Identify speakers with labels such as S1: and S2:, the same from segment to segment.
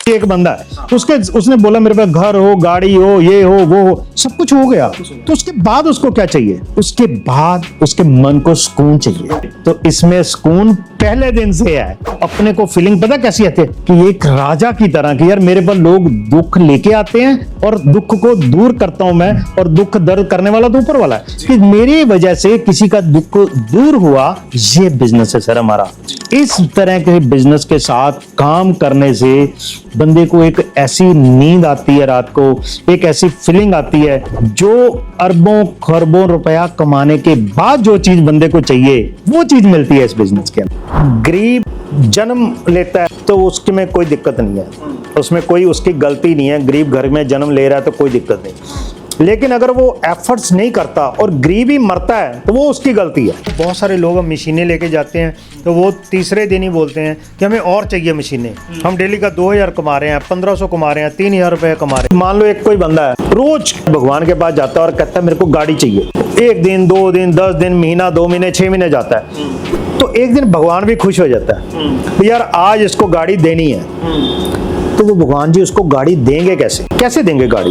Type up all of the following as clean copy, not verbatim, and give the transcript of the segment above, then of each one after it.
S1: एक बंदा है, उसने बोला मेरे पास घर हो, गाड़ी हो, ये हो, वो हो, सब कुछ हो गया। तो उसके बाद उसको क्या चाहिए? उसके बाद उसके मन को सुकून चाहिए। तो इसमें सुकून पहले दिन से है। अपने को फीलिंग पता कैसी आती है कि एक राजा की तरह कि यार मेरे पास लोग दुख लेके आते हैं और दुख को दूर करता हूं मैं, और दुख दर्द करने वाला तो ऊपर वाला है कि मेरी वजह से किसी का दुख दूर हुआ। ये बिजनेस है सर हमारा। इस तरह के बिजनेस के साथ काम करने से बंदे को एक ऐसी नींद आती है रात को, एक ऐसी फीलिंग आती है जो अरबों खरबों रुपया कमाने के बाद जो चीज बंदे को चाहिए वो चीज मिलती है इस बिजनेस के अंदर। गरीब जन्म लेता है तो उसके में कोई दिक्कत नहीं है, उसमें कोई उसकी गलती नहीं है। गरीब घर में जन्म ले रहा है तो कोई दिक्कत नहीं, लेकिन अगर वो एफर्ट्स नहीं करता और गरीब ही मरता है तो वो उसकी गलती है। बहुत सारे लोग हम मशीनें लेके जाते हैं तो वो तीसरे दिन ही बोलते हैं कि हमें और चाहिए मशीनें। हम डेली का 2000 कमा रहे हैं, 1500 कमा रहे हैं, 3000 रुपए कमा रहे हैं। मान लो एक कोई बंदा है रोज भगवान के पास जाता है और कहता है मेरे को गाड़ी चाहिए। 1 दिन 2 दिन 10 दिन महीना 2 महीने 6 महीने जाता है तो एक दिन भगवान भी खुश हो जाता है यार आज इसको गाड़ी देनी है। तो वो भगवान जी उसको गाड़ी देंगे कैसे देंगे गाड़ी?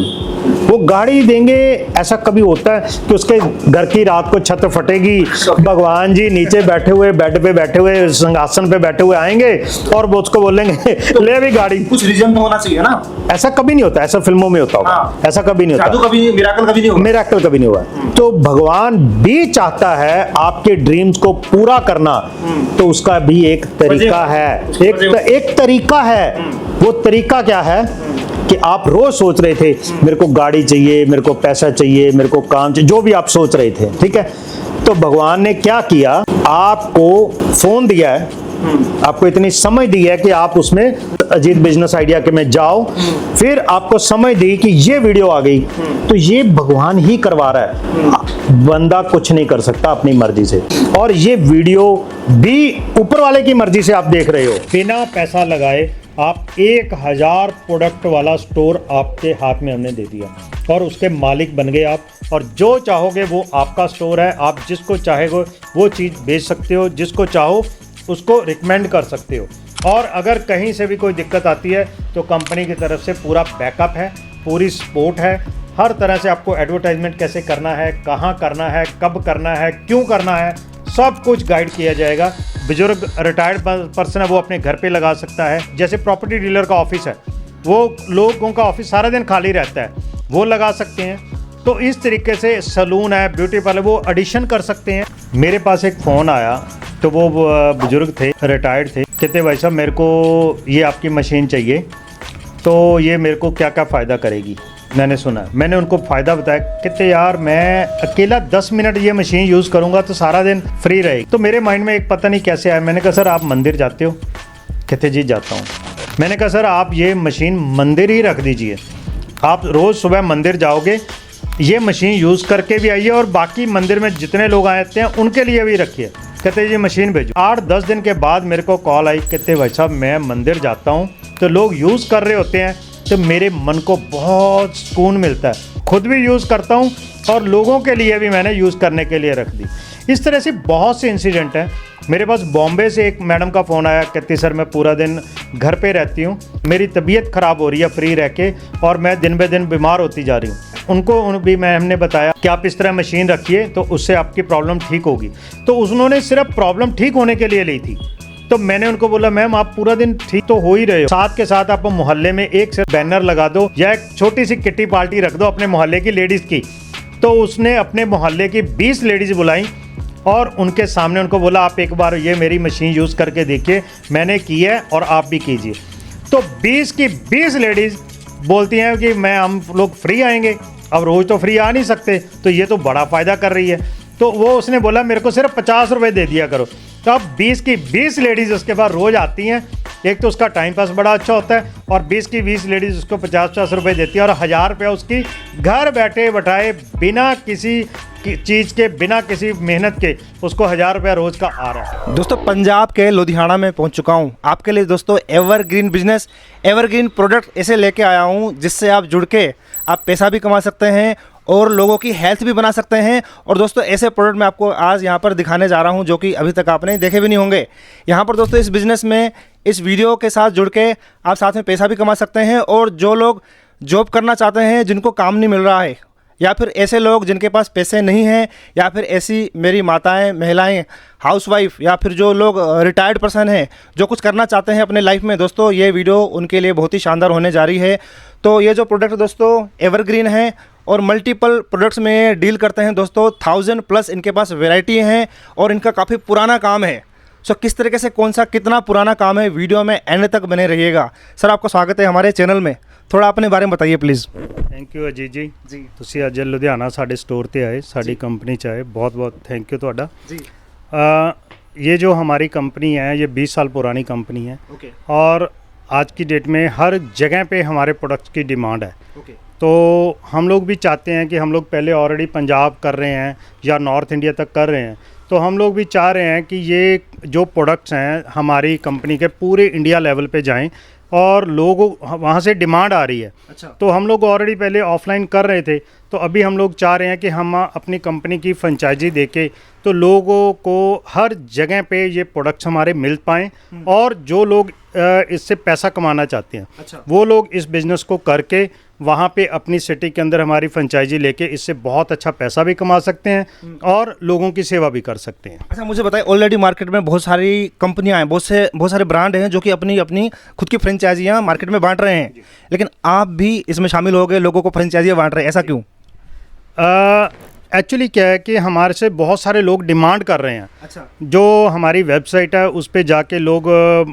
S1: वो गाड़ी देंगे ऐसा कभी होता है कि उसके घर की रात को छत फटेगी, भगवान जी नीचे बैठे हुए बेड पे बैठे हुए सिंहासन पे बैठे हुए आएंगे और वो उसको बोलेंगे ले भी गाड़ी।
S2: कुछ रीजन तो होना चाहिए ना।
S1: ऐसा कभी नहीं होता, ऐसा फिल्मों में होता होगा।
S2: हाँ।
S1: ऐसा कभी नहीं होता, मिरेकल कभी नहीं हुआ। तो भगवान भी चाहता है आपके ड्रीम्स को पूरा करना, तो उसका भी एक तरीका है, एक तरीका है। वो तरीका क्या है कि आप रोज सोच रहे थे मेरे को गाड़ी चाहिए, मेरे को पैसा चाहिए, मेरे को काम चाहिए, जो भी आप सोच रहे थे, ठीक है। तो भगवान ने क्या किया, आपको फोन दिया है, आपको इतनी समझ दी है कि आप उसमें अजीत बिजनेस आइडिया के में जाओ, फिर आपको समझ दी कि ये वीडियो आ गई, तो ये भगवान ही करवा रहा है। बंदा कुछ नहीं कर सकता अपनी मर्जी से, और ये वीडियो भी ऊपर वाले की मर्जी से आप देख रहे हो। बिना पैसा लगाए आप 1000 प्रोडक्ट वाला स्टोर आपके हाथ में हमने दे दिया और उसके मालिक बन गए आप, और जो चाहोगे वो आपका स्टोर है। आप जिसको चाहेगे वो चीज़ बेच सकते हो, जिसको चाहो उसको रिकमेंड कर सकते हो। और अगर कहीं से भी कोई दिक्कत आती है तो कंपनी की तरफ से पूरा बैकअप है, पूरी सपोर्ट है। हर तरह से आपको एडवर्टाइजमेंट कैसे करना है, कहाँ करना है, कब करना है, क्यों करना है, सब कुछ गाइड किया जाएगा। बुजुर्ग रिटायर्ड पर्सन है वो अपने घर पे लगा सकता है। जैसे प्रॉपर्टी डीलर का ऑफिस है, वो लोगों का ऑफिस सारा दिन खाली रहता है, वो लगा सकते हैं। तो इस तरीके से सलून है, ब्यूटी पार्लर, वो एडिशन कर सकते हैं। मेरे पास एक फ़ोन आया तो वो बुजुर्ग थे, रिटायर्ड थे, कहते भाई साहब मेरे को ये आपकी मशीन चाहिए, तो ये मेरे को क्या क्या फ़ायदा करेगी। मैंने सुना, मैंने उनको फ़ायदा बताया। कहते यार मैं अकेला 10 मिनट ये मशीन यूज़ करूँगा तो सारा दिन फ्री रहेगी। तो मेरे माइंड में एक पता नहीं कैसे आया, मैंने कहा सर आप मंदिर जाते हो? कहते जी जाता हूँ। मैंने कहा सर आप ये मशीन मंदिर ही रख दीजिए, आप रोज़ सुबह मंदिर जाओगे, ये मशीन यूज़ करके भी आइए और बाकी मंदिर में जितने लोग आते हैं उनके लिए भी रखिए। कहते जी मशीन भेजो। 8-10 दिन के बाद मेरे को कॉल आई, कहते भाई साहब मैं मंदिर जाता हूँ तो लोग यूज़ कर रहे होते हैं तो मेरे मन को बहुत सुकून मिलता है। खुद भी यूज़ करता हूँ और लोगों के लिए भी मैंने यूज़ करने के लिए रख दी। इस तरह से बहुत से इंसिडेंट हैं। मेरे पास बॉम्बे से एक मैडम का फ़ोन आया, कहती सर मैं पूरा दिन घर पे रहती हूँ, मेरी तबीयत ख़राब हो रही है फ्री रह के और मैं दिन ब दिन बीमार होती जा रही हूँ। उनको भी हमने बताया कि आप इस तरह मशीन रखिए तो उससे आपकी प्रॉब्लम ठीक होगी। तो उन्होंने सिर्फ प्रॉब्लम ठीक होने के लिए ली थी। तो मैंने उनको बोला मैम आप पूरा दिन ठीक तो हो ही रहे हो, साथ के साथ आप मोहल्ले में एक से बैनर लगा दो या एक छोटी सी किट्टी पार्टी रख दो अपने मोहल्ले की लेडीज़ की। तो उसने अपने मोहल्ले की 20 लेडीज़ बुलाई और उनके सामने उनको बोला आप एक बार ये मेरी मशीन यूज़ करके देखिए, मैंने की है और आप भी कीजिए। तो 20 की 20 लेडीज़ बोलती हैं कि हम लोग फ्री आएंगे। अब रोज़ तो फ्री आ नहीं सकते, तो ये तो बड़ा फ़ायदा कर रही है। तो वो उसने बोला मेरे को सिर्फ 50 रुपये दे दिया करो। तो अब 20 की 20 लेडीज़ उसके बाद रोज़ आती हैं। एक तो उसका टाइम पास बड़ा अच्छा होता है और 20 की 20 लेडीज़ उसको 50-50 रुपये देती है और 1000 रुपया उसकी घर बैठे बैठाए बिना किसी चीज़ के, बिना किसी मेहनत के उसको 1000 रुपया रोज़ का आ रहा है।
S2: दोस्तों पंजाब के लुधियाना में पहुंच चुका हूं आपके लिए दोस्तों एवरग्रीन बिजनेस, एवरग्रीन प्रोडक्ट ऐसे लेके आया हूं जिससे आप जुड़ के आप पैसा भी कमा सकते हैं और लोगों की हेल्थ भी बना सकते हैं। और दोस्तों ऐसे प्रोडक्ट मैं आपको आज यहाँ पर दिखाने जा रहा हूँ जो कि अभी तक आपने देखे भी नहीं होंगे। यहाँ पर दोस्तों इस बिज़नेस में इस वीडियो के साथ जुड़ के आप साथ में पैसा भी कमा सकते हैं। और जो लोग जॉब करना चाहते हैं, जिनको काम नहीं मिल रहा है, या फिर ऐसे लोग जिनके पास पैसे नहीं हैं, या फिर ऐसी मेरी माताएं, महिलाएं, हाउसवाइफ, या फिर जो लोग रिटायर्ड पर्सन हैं जो कुछ करना चाहते हैं अपने लाइफ में, दोस्तों ये वीडियो उनके लिए बहुत ही शानदार होने जा रही है। तो ये जो प्रोडक्ट दोस्तों एवरग्रीन है और मल्टीपल प्रोडक्ट्स में डील करते हैं दोस्तों। 1000+ इनके पास वैरायटी हैं और इनका काफ़ी पुराना काम है। सो किस तरीके से, कौन सा कितना पुराना काम है, वीडियो में एंड तक बने रहिएगा। सर आपका स्वागत है हमारे चैनल में, थोड़ा अपने बारे में बताइए प्लीज़।
S3: थैंक यू अजीत जी। ਤੁਸੀਂ ਅੱਜ ਲੁਧਿਆਣਾ ਸਾਡੇ स्टोर ਤੇ आए, साड़ी कंपनी च आए, बहुत बहुत थैंक यू ਤੁਹਾਡਾ
S2: जी।
S3: ये जो हमारी कंपनी है ये 20 साल पुरानी कंपनी है।
S2: ओके
S3: और आज की डेट में हर जगह पे हमारे प्रोडक्ट्स की डिमांड है।
S2: ओके
S3: तो हम लोग भी चाहते हैं कि हम लोग पहले ऑलरेडी पंजाब कर रहे हैं या नॉर्थ इंडिया तक कर रहे हैं, तो हम लोग भी चाह रहे हैं कि ये जो प्रोडक्ट्स हैं हमारी कंपनी के पूरे इंडिया लेवल पे जाएं और लोगों वहाँ से डिमांड आ रही है।
S2: अच्छा।
S3: तो हम लोग ऑलरेडी पहले ऑफलाइन कर रहे थे, तो अभी हम लोग चाह रहे हैं कि हम अपनी कंपनी की फ्रेंचाइजी देके तो लोगों को हर जगह पे ये प्रोडक्ट्स हमारे मिल पाएँ, और जो लोग इससे पैसा कमाना चाहते हैं
S2: अच्छा।
S3: वो लोग इस बिज़नेस को करके वहाँ पे अपनी सिटी के अंदर हमारी फ्रेंचाइजी लेके इससे बहुत अच्छा पैसा भी कमा सकते हैं और लोगों की सेवा भी कर सकते हैं।
S2: अच्छा, मुझे बताइए, ऑलरेडी मार्केट में बहुत सारी कंपनियां हैं, बहुत सारे ब्रांड हैं जो कि अपनी अपनी खुद की फ्रेंचाइजियां मार्केट में बांट रहे हैं, लेकिन आप भी इसमें शामिल हो गए, लोगों को फ्रेंचाइजियां बांट रहे हैं, ऐसा क्यों?
S3: एक्चुअली क्या है कि हमारे से बहुत सारे लोग डिमांड कर रहे हैं।
S2: अच्छा।
S3: जो हमारी वेबसाइट है उस पे जाके लोग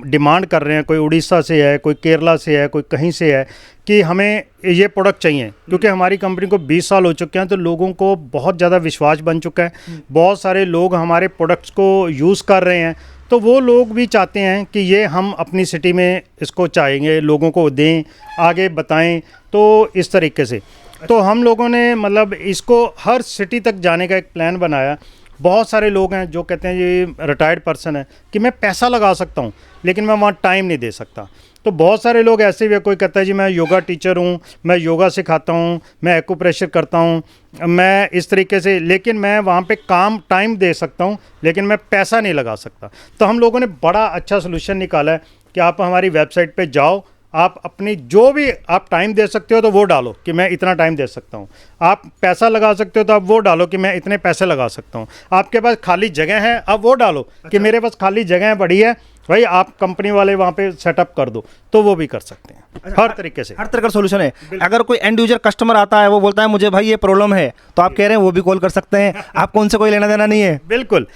S3: डिमांड कर रहे हैं, कोई उड़ीसा से है, कोई केरला से है, कोई कहीं से है कि हमें ये प्रोडक्ट चाहिए, क्योंकि हमारी कंपनी को 20 साल हो चुके हैं, तो लोगों को बहुत ज़्यादा विश्वास बन चुका है। बहुत सारे लोग हमारे प्रोडक्ट्स को यूज़ कर रहे हैं, तो वो लोग भी चाहते हैं कि ये हम अपनी सिटी में इसको चाहेंगे, लोगों को दें, आगे बताएं। तो इस तरीके से तो हम लोगों ने मतलब इसको हर सिटी तक जाने का एक प्लान बनाया। बहुत सारे लोग हैं जो कहते हैं ये रिटायर्ड पर्सन है कि मैं पैसा लगा सकता हूँ लेकिन मैं वहाँ टाइम नहीं दे सकता। तो बहुत सारे लोग ऐसे भी है, कोई कहता है जी मैं योगा टीचर हूँ, मैं योगा सिखाता हूँ, मैं एक्यूप्रेशर करता हूँ, मैं इस तरीके से, लेकिन मैं वहाँ पे काम टाइम दे सकता हूँ लेकिन मैं पैसा नहीं लगा सकता। तो हम लोगों ने बड़ा अच्छा सोल्यूशन निकाला है कि आप हमारी वेबसाइट पे जाओ, आप अपनी जो भी आप टाइम दे सकते हो तो वो डालो कि मैं इतना टाइम दे सकता हूँ, आप पैसा लगा सकते हो तो आप वो डालो कि मैं इतने पैसे लगा सकता हूँ, आपके पास खाली जगह है आप वो डालो कि मेरे पास खाली जगह बड़ी है भाई, आप कंपनी वाले वहाँ पे सेटअप कर दो, तो वो भी कर सकते हैं। हर तरीके से,
S2: हर तरह का सोल्यूशन है। अगर कोई एंड यूजर कस्टमर आता है, वो बोलता है मुझे भाई ये प्रॉब्लम है, तो आप कह रहे हैं वो भी कॉल कर सकते हैं, आपको उनसे कोई लेना देना नहीं है।
S3: बिल्कुल,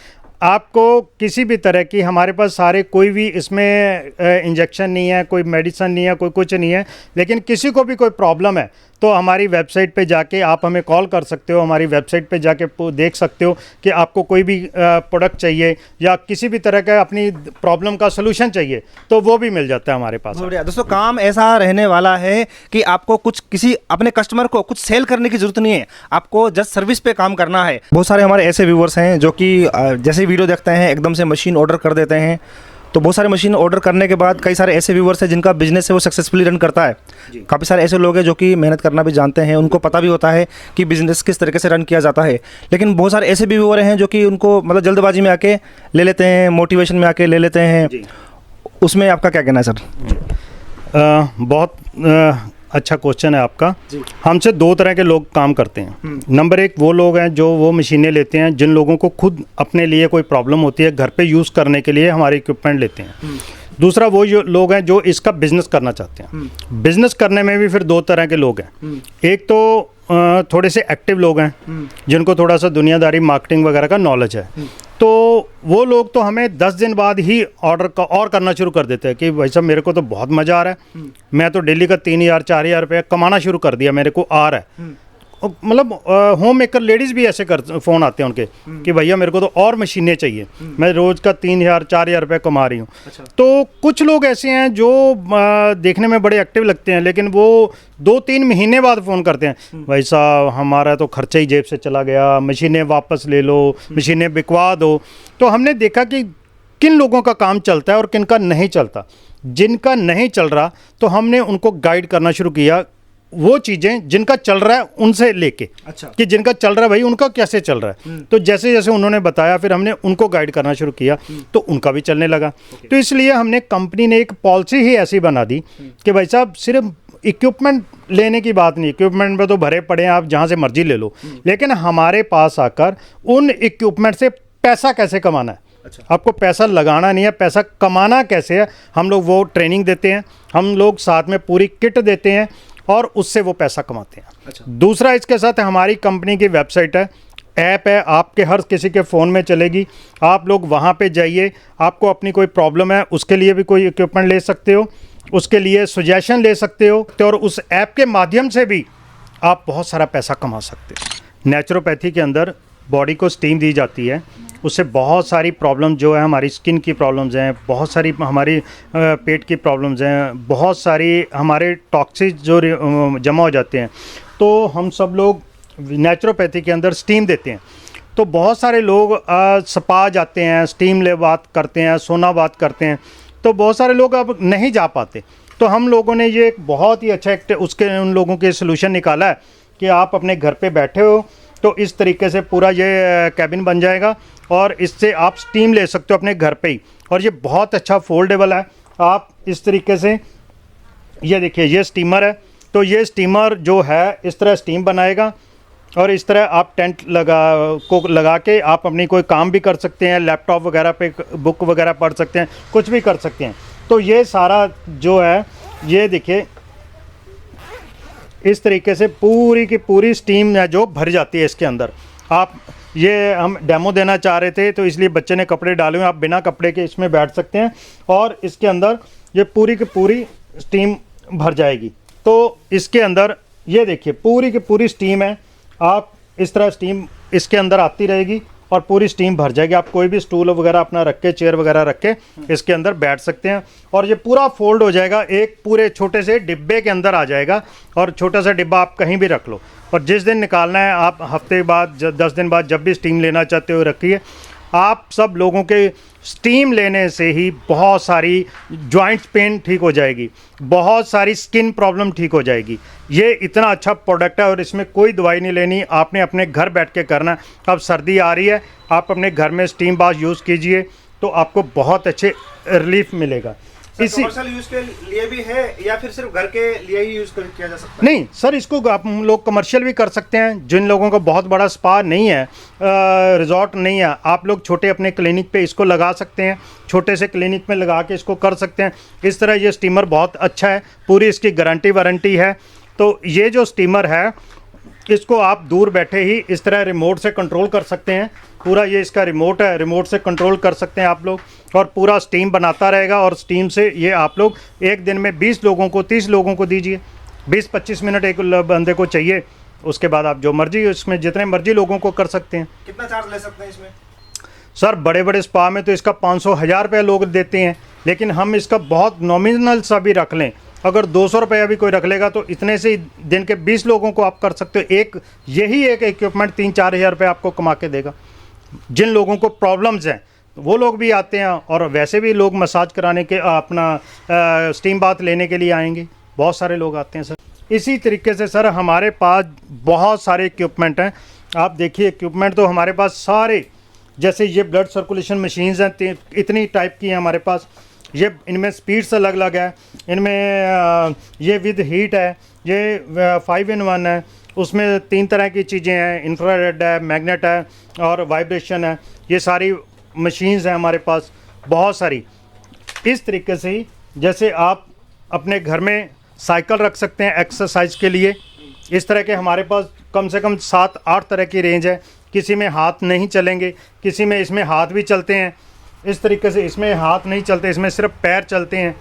S3: आपको किसी भी तरह की, हमारे पास सारे, कोई भी इसमें इंजेक्शन नहीं है, कोई मेडिसिन नहीं है, कोई कुछ नहीं है, लेकिन किसी को भी कोई प्रॉब्लम है तो हमारी वेबसाइट पे जाके आप हमें कॉल कर सकते हो, हमारी वेबसाइट पे जाके देख सकते हो कि आपको कोई भी प्रोडक्ट चाहिए या किसी भी तरह का अपनी प्रॉब्लम का सलूशन चाहिए तो वो भी मिल जाता है हमारे पास।
S2: दोस्तों काम ऐसा रहने वाला है कि आपको कुछ किसी अपने कस्टमर को कुछ सेल करने की जरूरत नहीं है, आपको जस्ट सर्विस पे काम करना है। बहुत सारे हमारे ऐसे व्यूवर्स हैं जो कि जैसे वीडियो देखते हैं एकदम से मशीन ऑर्डर कर देते हैं, तो बहुत सारे मशीन ऑर्डर करने के बाद कई सारे ऐसे व्यूवर्स हैं जिनका बिजनेस है वो सक्सेसफुली रन करता है। काफ़ी सारे ऐसे लोग हैं जो कि मेहनत करना भी जानते हैं, उनको पता भी होता है कि बिजनेस किस तरीके से रन किया जाता है, लेकिन बहुत सारे ऐसे भी व्यूवर हैं जो कि उनको मतलब जल्दबाजी में आके ले लेते हैं, मोटिवेशन में आके ले लेते हैं। उसमें आपका क्या कहना है सर?
S3: बहुत अच्छा क्वेश्चन है आपका। हमसे दो तरह के लोग काम करते हैं। नंबर एक वो लोग हैं जो वो मशीनें लेते हैं, जिन लोगों को खुद अपने लिए कोई प्रॉब्लम होती है, घर पे यूज़ करने के लिए हमारे इक्विपमेंट लेते हैं। दूसरा वो जो लोग हैं जो इसका बिजनेस करना चाहते हैं। बिजनेस करने में भी फिर दो तरह के लोग हैं। एक तो थोड़े से एक्टिव लोग हैं जिनको थोड़ा सा दुनियादारी मार्केटिंग वगैरह का नॉलेज है, तो वो लोग तो हमें 10 दिन बाद ही ऑर्डर का और करना शुरू कर देते हैं कि भाई साहब मेरे को तो बहुत मज़ा आ रहा है, मैं तो डेली का 3000 4000 रुपये कमाना शुरू कर दिया, मेरे को आ रहा है। मतलब होम मेकर लेडीज़ भी ऐसे फ़ोन आते हैं उनके कि भैया मेरे को तो और मशीनें चाहिए, मैं रोज़ का 3000 4000 रुपये कमा रही हूँ।
S2: अच्छा।
S3: तो कुछ लोग ऐसे हैं जो देखने में बड़े एक्टिव लगते हैं, लेकिन वो 2-3 महीने बाद फ़ोन करते हैं, भाई साहब हमारा तो खर्चा ही जेब से चला गया, मशीनें वापस ले लो, मशीनें बिकवा दो। तो हमने देखा कि किन लोगों का काम चलता है और किन का नहीं चलता। जिनका नहीं चल रहा तो हमने उनको गाइड करना शुरू किया, वो चीज़ें जिनका चल रहा है उनसे लेके,
S2: अच्छा।
S3: कि जिनका चल रहा है भाई उनका कैसे चल रहा है, तो जैसे जैसे उन्होंने बताया फिर हमने उनको गाइड करना शुरू किया तो उनका भी चलने लगा। तो इसलिए हमने कंपनी ने एक पॉलिसी ही ऐसी बना दी कि भाई साहब सिर्फ इक्विपमेंट लेने की बात नहीं, इक्विपमेंट में तो भरे पड़े हैं, आप जहाँ से मर्जी ले लो, लेकिन हमारे पास आकर उन इक्विपमेंट से पैसा कैसे कमाना है।
S2: अच्छा।
S3: आपको पैसा लगाना नहीं है, पैसा कमाना कैसे है, हम लोग वो ट्रेनिंग देते हैं, हम लोग साथ में पूरी किट देते हैं और उससे वो पैसा कमाते हैं।
S2: अच्छा।
S3: दूसरा इसके साथ हमारी कंपनी की वेबसाइट है, ऐप है, आपके हर किसी के फ़ोन में चलेगी, आप लोग वहाँ पे जाइए, आपको अपनी कोई प्रॉब्लम है उसके लिए भी कोई इक्विपमेंट ले सकते हो, उसके लिए सजेशन ले सकते हो, तो और उस ऐप के माध्यम से भी आप बहुत सारा पैसा कमा सकते हो। नेचुरोपैथी के अंदर बॉडी को स्टीम दी जाती है, उससे बहुत सारी प्रॉब्लम जो है हमारी स्किन की प्रॉब्लम्स हैं, बहुत सारी हमारी पेट की प्रॉब्लम्स हैं, बहुत सारी हमारे टॉक्सिक जो जमा हो जाते हैं, तो हम सब लोग नेचुरोपैथी के अंदर स्टीम देते हैं। तो बहुत सारे लोग स्पा जाते हैं, स्टीम ले बात करते हैं, सोना बात करते हैं, तो बहुत सारे लोग अब नहीं जा पाते। तो हम लोगों ने ये एक बहुत ही अच्छा उसके उन लोगों के सोल्यूशन निकाला है कि आप अपने घर पे बैठे हो तो इस तरीके से पूरा ये कैबिन बन जाएगा और इससे आप स्टीम ले सकते हो अपने घर पे ही, और ये बहुत अच्छा फोल्डेबल है। आप इस तरीके से ये देखिए, ये स्टीमर है, तो ये स्टीमर जो है इस तरह स्टीम बनाएगा और इस तरह आप टेंट लगा के आप अपनी कोई काम भी कर सकते हैं, लैपटॉप वगैरह पे बुक वगैरह पढ़ सकते हैं, कुछ भी कर सकते हैं। तो ये सारा जो है ये देखिए इस तरीके से पूरी की पूरी स्टीम है जो भर जाती है इसके अंदर। आप ये हम डेमो देना चाह रहे थे तो इसलिए बच्चे ने कपड़े डाले हुए, आप बिना कपड़े के इसमें बैठ सकते हैं और इसके अंदर ये पूरी की पूरी स्टीम भर जाएगी। तो इसके अंदर ये देखिए पूरी की पूरी स्टीम है, आप इस तरह स्टीम इसके अंदर आती रहेगी और पूरी स्टीम भर जाएगी। आप कोई भी स्टूल वगैरह अपना रख के, चेयर वगैरह रख के इसके अंदर बैठ सकते हैं और ये पूरा फोल्ड हो जाएगा, एक पूरे छोटे से डिब्बे के अंदर आ जाएगा और छोटा सा डिब्बा आप कहीं भी रख लो और जिस दिन निकालना है आप हफ्ते बाद 10 दिन बाद जब भी स्टीम लेना चाहते हो रखिए। आप सब लोगों के स्टीम लेने से ही बहुत सारी जॉइंट्स पेन ठीक हो जाएगी, बहुत सारी स्किन प्रॉब्लम ठीक हो जाएगी। ये इतना अच्छा प्रोडक्ट है और इसमें कोई दवाई नहीं लेनी, आपने अपने घर बैठ के करना है। अब सर्दी आ रही है, आप अपने घर में स्टीम बाथ यूज़ कीजिए तो आपको बहुत अच्छे रिलीफ मिलेगा।
S2: इसी कमर्शियल यूज के लिए भी है या फिर सिर्फ घर के लिए ही यूज किया जा सकता है?
S3: नहीं सर, इसको आप लोग कमर्शियल भी कर सकते हैं। जिन लोगों का बहुत बड़ा स्पा नहीं है, रिजॉर्ट नहीं है, आप लोग छोटे अपने क्लिनिक पे इसको लगा सकते हैं, छोटे से क्लिनिक में लगा के इसको कर सकते हैं। इस तरह ये स्टीमर बहुत अच्छा है, पूरी इसकी गारंटी वारंटी है। तो ये जो स्टीमर है इसको आप दूर बैठे ही इस तरह रिमोट से कंट्रोल कर सकते हैं। पूरा ये इसका रिमोट है, रिमोट से कंट्रोल कर सकते हैं आप लोग और पूरा स्टीम बनाता रहेगा और स्टीम से ये आप लोग एक दिन में 20 लोगों को 30 लोगों को दीजिए। 20-25 मिनट एक बंदे को चाहिए, उसके बाद आप जो मर्जी इसमें जितने मर्जी लोगों को कर सकते हैं।
S2: कितना चार्ज ले सकते हैं इसमें?
S3: सर बड़े बड़े स्पा में तो इसका 500-1000 रुपये लोग देते हैं, लेकिन हम इसका बहुत नॉमिनल सा भी रख लें, अगर 200 रुपया भी कोई रख लेगा तो इतने से दिन के 20 लोगों को आप कर सकते हो। एक यही एक इक्विपमेंट 3-4 हज़ार रुपये आपको कमा के देगा। जिन लोगों को प्रॉब्लम्स हैं वो लोग भी आते हैं और वैसे भी लोग मसाज कराने के अपना स्टीम बाथ लेने के लिए आएंगे, बहुत सारे लोग आते हैं सर। इसी तरीके से सर हमारे पास बहुत सारे इक्विपमेंट हैं। आप देखिए इक्विपमेंट तो हमारे पास सारे, जैसे ये ब्लड सर्कुलेशन मशीन्स हैं, इतनी टाइप की हैं हमारे पास। ये इनमें स्पीड्स अलग अलग है, इनमें ये विद हीट है, ये 5 in 1 है, उसमें 3 तरह की चीज़ें हैं, इंफ्रारेड है, मैग्नेट है और वाइब्रेशन है। ये सारी मशीन्स हैं हमारे पास बहुत सारी। इस तरीके से ही जैसे आप अपने घर में साइकिल रख सकते हैं एक्सरसाइज के लिए, इस तरह के हमारे पास कम से कम 7-8 तरह की रेंज है। किसी में हाथ नहीं चलेंगे, किसी में इसमें हाथ भी चलते हैं। इस तरीके से इसमें हाथ नहीं चलते, इसमें सिर्फ पैर चलते हैं।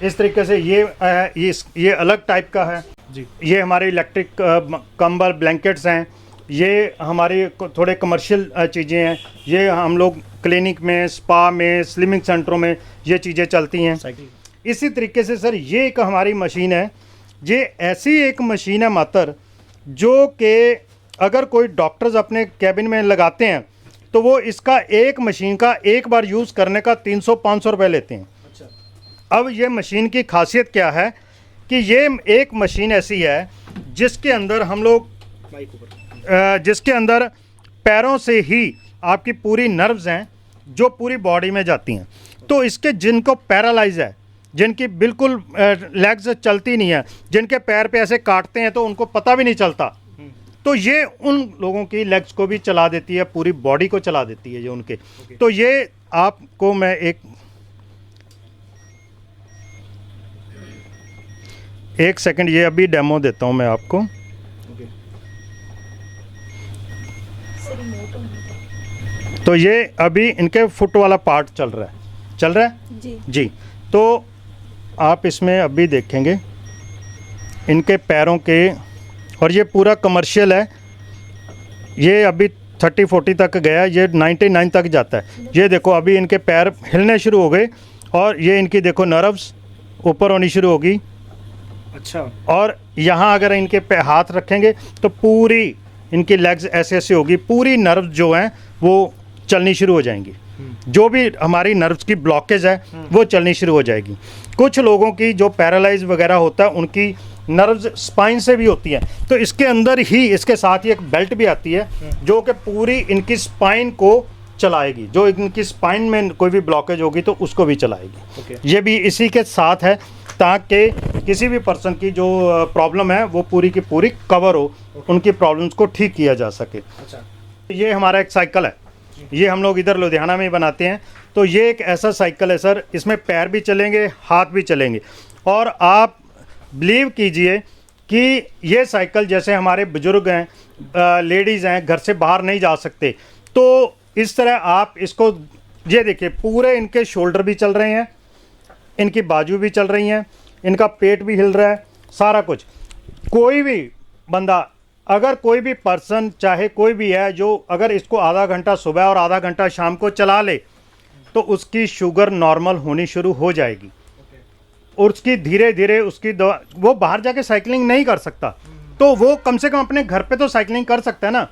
S3: इस तरीके से ये अलग टाइप का है जी। ये हमारे इलेक्ट्रिक कंबल ब्लैंकेट्स हैं, ये हमारी थोड़े कमर्शियल चीज़ें हैं। ये हम लोग क्लिनिक में, स्पा में, स्लिमिंग सेंटरों में ये चीज़ें चलती हैं। इसी तरीके से सर ये एक हमारी मशीन है, ये ऐसी एक मशीन है मात्र जो कि अगर कोई डॉक्टर्स अपने कैबिन में लगाते हैं तो वो इसका एक मशीन का एक बार यूज़ करने का 300-500 रुपये लेते हैं। अच्छा। अब ये मशीन की खासियत क्या है कि ये एक मशीन ऐसी है जिसके अंदर हम लोग जिसके अंदर पैरों से ही आपकी पूरी नर्व्स हैं जो पूरी बॉडी में जाती हैं। तो इसके जिनको पैरालाइज है, जिनकी बिल्कुल लेग्स चलती नहीं है, जिनके पैर पे ऐसे काटते हैं तो उनको पता भी नहीं चलता, तो ये उन लोगों की लेग्स को भी चला देती है, पूरी बॉडी को चला देती है ये उनके। तो ये आपको मैं एक सेकंड ये अभी डेमो देता हूँ मैं आपको। तो ये अभी इनके फुट वाला पार्ट चल रहा है जी। तो आप इसमें अभी देखेंगे इनके पैरों के, और ये पूरा कमर्शियल है, ये अभी 30-40 तक गया, ये 99 तक जाता है। ये देखो अभी इनके पैर हिलने शुरू हो गए और ये इनकी देखो नर्व्स ऊपर होनी शुरू होगी।
S2: अच्छा।
S3: और यहाँ अगर इनके पे हाथ रखेंगे तो पूरी इनकी लेग्स ऐसे ऐसे होगी, पूरी नर्व जो हैं वो चलनी शुरू हो जाएंगी। जो भी हमारी नर्व्स की ब्लॉकेज है वो चलनी शुरू हो जाएगी। कुछ लोगों की जो पैरालाइज वगैरह होता है उनकी नर्व्स स्पाइन से भी होती हैं, तो इसके अंदर ही इसके साथ ही एक बेल्ट भी आती है जो कि पूरी इनकी स्पाइन को चलाएगी। जो इनकी स्पाइन में कोई भी ब्लॉकेज होगी तो उसको भी चलाएगी। ये भी इसी के साथ है ताकि किसी भी पर्सन की जो प्रॉब्लम है वो पूरी की पूरी कवर हो, उनकी प्रॉब्लम्स को ठीक किया जा सके।
S2: अच्छा।
S3: ये हमारा एक साइकिल है, ये हम लोग इधर लुधियाना में ही बनाते हैं। तो ये एक ऐसा साइकिल है सर, इसमें पैर भी चलेंगे, हाथ भी चलेंगे। और आप बिलीव कीजिए कि ये साइकिल जैसे हमारे बुजुर्ग हैं, लेडीज़ हैं, घर से बाहर नहीं जा सकते, तो इस तरह आप इसको, ये देखिए पूरे इनके शोल्डर भी चल रहे हैं, इनकी बाजू भी चल रही हैं, इनका पेट भी हिल रहा है, सारा कुछ। कोई भी बंदा, अगर कोई भी पर्सन चाहे कोई भी है जो अगर इसको आधा घंटा सुबह और आधा घंटा शाम को चला ले तो उसकी शुगर नॉर्मल होनी शुरू हो जाएगी। और उसकी धीरे धीरे उसकी दवा, वो बाहर जाके साइकिलिंग नहीं कर सकता तो वो कम से कम अपने घर पे तो साइकिलिंग कर सकता है ना।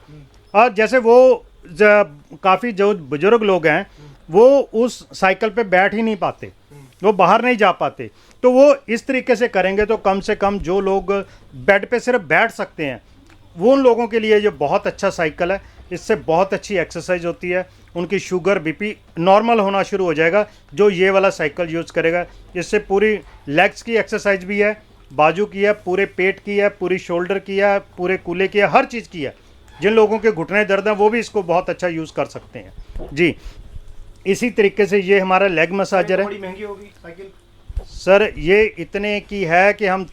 S3: और जैसे वो काफ़ी जो बुजुर्ग लोग हैं वो उस साइकिल पे बैठ ही नहीं पाते, वो बाहर नहीं जा पाते, तो वो इस तरीके से करेंगे तो कम से कम जो लोग बेड पे सिर्फ बैठ सकते हैं वो उन लोगों के लिए ये बहुत अच्छा साइकिल है। इससे बहुत अच्छी एक्सरसाइज होती है, उनकी शुगर बीपी नॉर्मल होना शुरू हो जाएगा जो ये वाला साइकिल यूज़ करेगा। इससे पूरी लेग्स की एक्सरसाइज भी है, बाजू की है, पूरे पेट की है, पूरी शोल्डर की है, पूरे कूल्हे की है, हर चीज़ की है। जिन लोगों के घुटने दर्द हैं वो भी इसको बहुत अच्छा यूज़ कर सकते हैं जी। इसी तरीके से ये हमारा लेग मसाजर है।
S2: बड़ी महंगी होगी साइकिल
S3: सर, ये इतने की है कि हम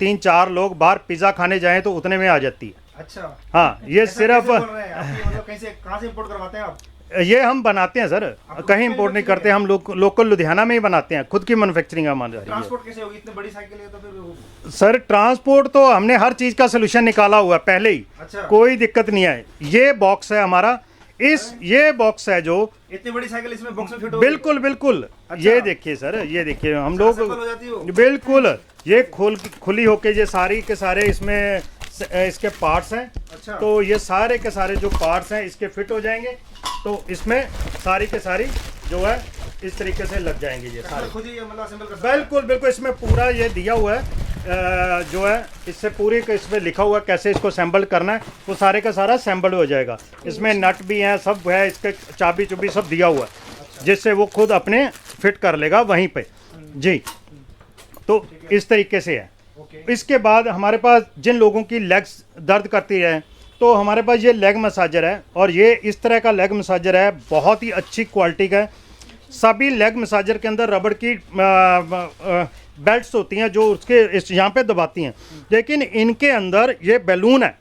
S3: 3-4 लोग बाहर पिज़्ज़ा खाने जाएं तो उतने में आ जाती है।
S2: अच्छा।
S3: हाँ, ये सिर्फ
S2: मतलब कहाँ से इंपोर्ट करवाते हैं आप?
S3: ये हम बनाते हैं सर, कहीं इंपोर्ट नहीं करते, हम लोकल लुधियाना में ही बनाते हैं, खुद की मैन्युफैक्चरिंग हमारी।
S2: ट्रांसपोर्ट कैसे होगी? इतनी बड़ी साइकिल है तो फिर
S3: सर ट्रांसपोर्ट तो हमने हर चीज़ का सोल्यूशन निकाला हुआ है पहले ही।
S2: अच्छा।
S3: कोई दिक्कत नहीं है। ये बॉक्स है हमारा, ये बॉक्स है जो
S2: इतनी बड़ी साइकिल इसमें बॉक्स में फिट होगी?
S3: बिल्कुल बिल्कुल।
S2: अच्छा।
S3: ये देखिए सर, ये देखिए हम लोग
S2: हो जाती हो?
S3: बिल्कुल ये खुली होके ये सारी के सारे इसमें इसके पार्ट्स हैं।
S2: अच्छा।
S3: तो ये सारे के सारे जो पार्ट्स हैं इसके फिट हो जाएंगे, तो इसमें सारी के सारी जो है इस तरीके से लग जाएंगे ये सारे।
S2: खुद ही मतलब असेंबल कर सकते हैं?
S3: बिल्कुल बिल्कुल, इसमें पूरा ये दिया हुआ है जो है इससे पूरी इसमें लिखा हुआ है कैसे इसको असेंबल करना है, वो सारे का सारा असेंबल हो जाएगा। इसमें नट भी हैं, सब है, इसके चाबी चुबी सब दिया हुआ है जिससे वो खुद अपने फिट कर लेगा वहीं पे जी। तो इस तरीके से है। इसके बाद हमारे पास जिन लोगों की लेग्स दर्द करती है तो हमारे पास ये लेग मसाजर है, और ये इस तरह का लेग मसाजर है, बहुत ही अच्छी क्वालिटी का है। सभी लेग मसाजर के अंदर रबड़ की बेल्ट्स होती हैं जो उसके इस यहाँ पे दबाती हैं, लेकिन इनके अंदर ये बैलून है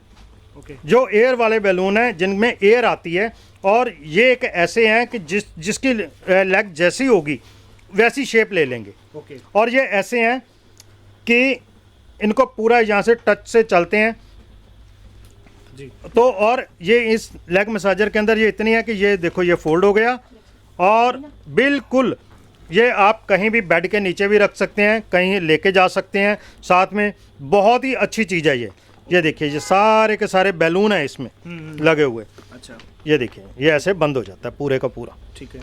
S3: जो एयर वाले बैलून हैं जिनमें एयर आती है, और ये एक ऐसे हैं कि जिसकी लेग जैसी होगी वैसी शेप ले लेंगे। और ये ऐसे हैं कि इनको पूरा यहाँ से टच से चलते हैं जी। तो और ये इस लेग मसाजर के अंदर ये इतनी है कि ये देखो ये फोल्ड हो गया, और बिल्कुल ये आप कहीं भी बेड के नीचे भी रख सकते हैं, कहीं लेके जा सकते हैं साथ में। बहुत ही अच्छी चीज़ है ये देखिए, ये सारे के सारे बैलून है इसमें लगे हुए।
S2: अच्छा।
S3: ये देखिए ये ऐसे बंद हो जाता है पूरे का पूरा।
S2: ठीक है।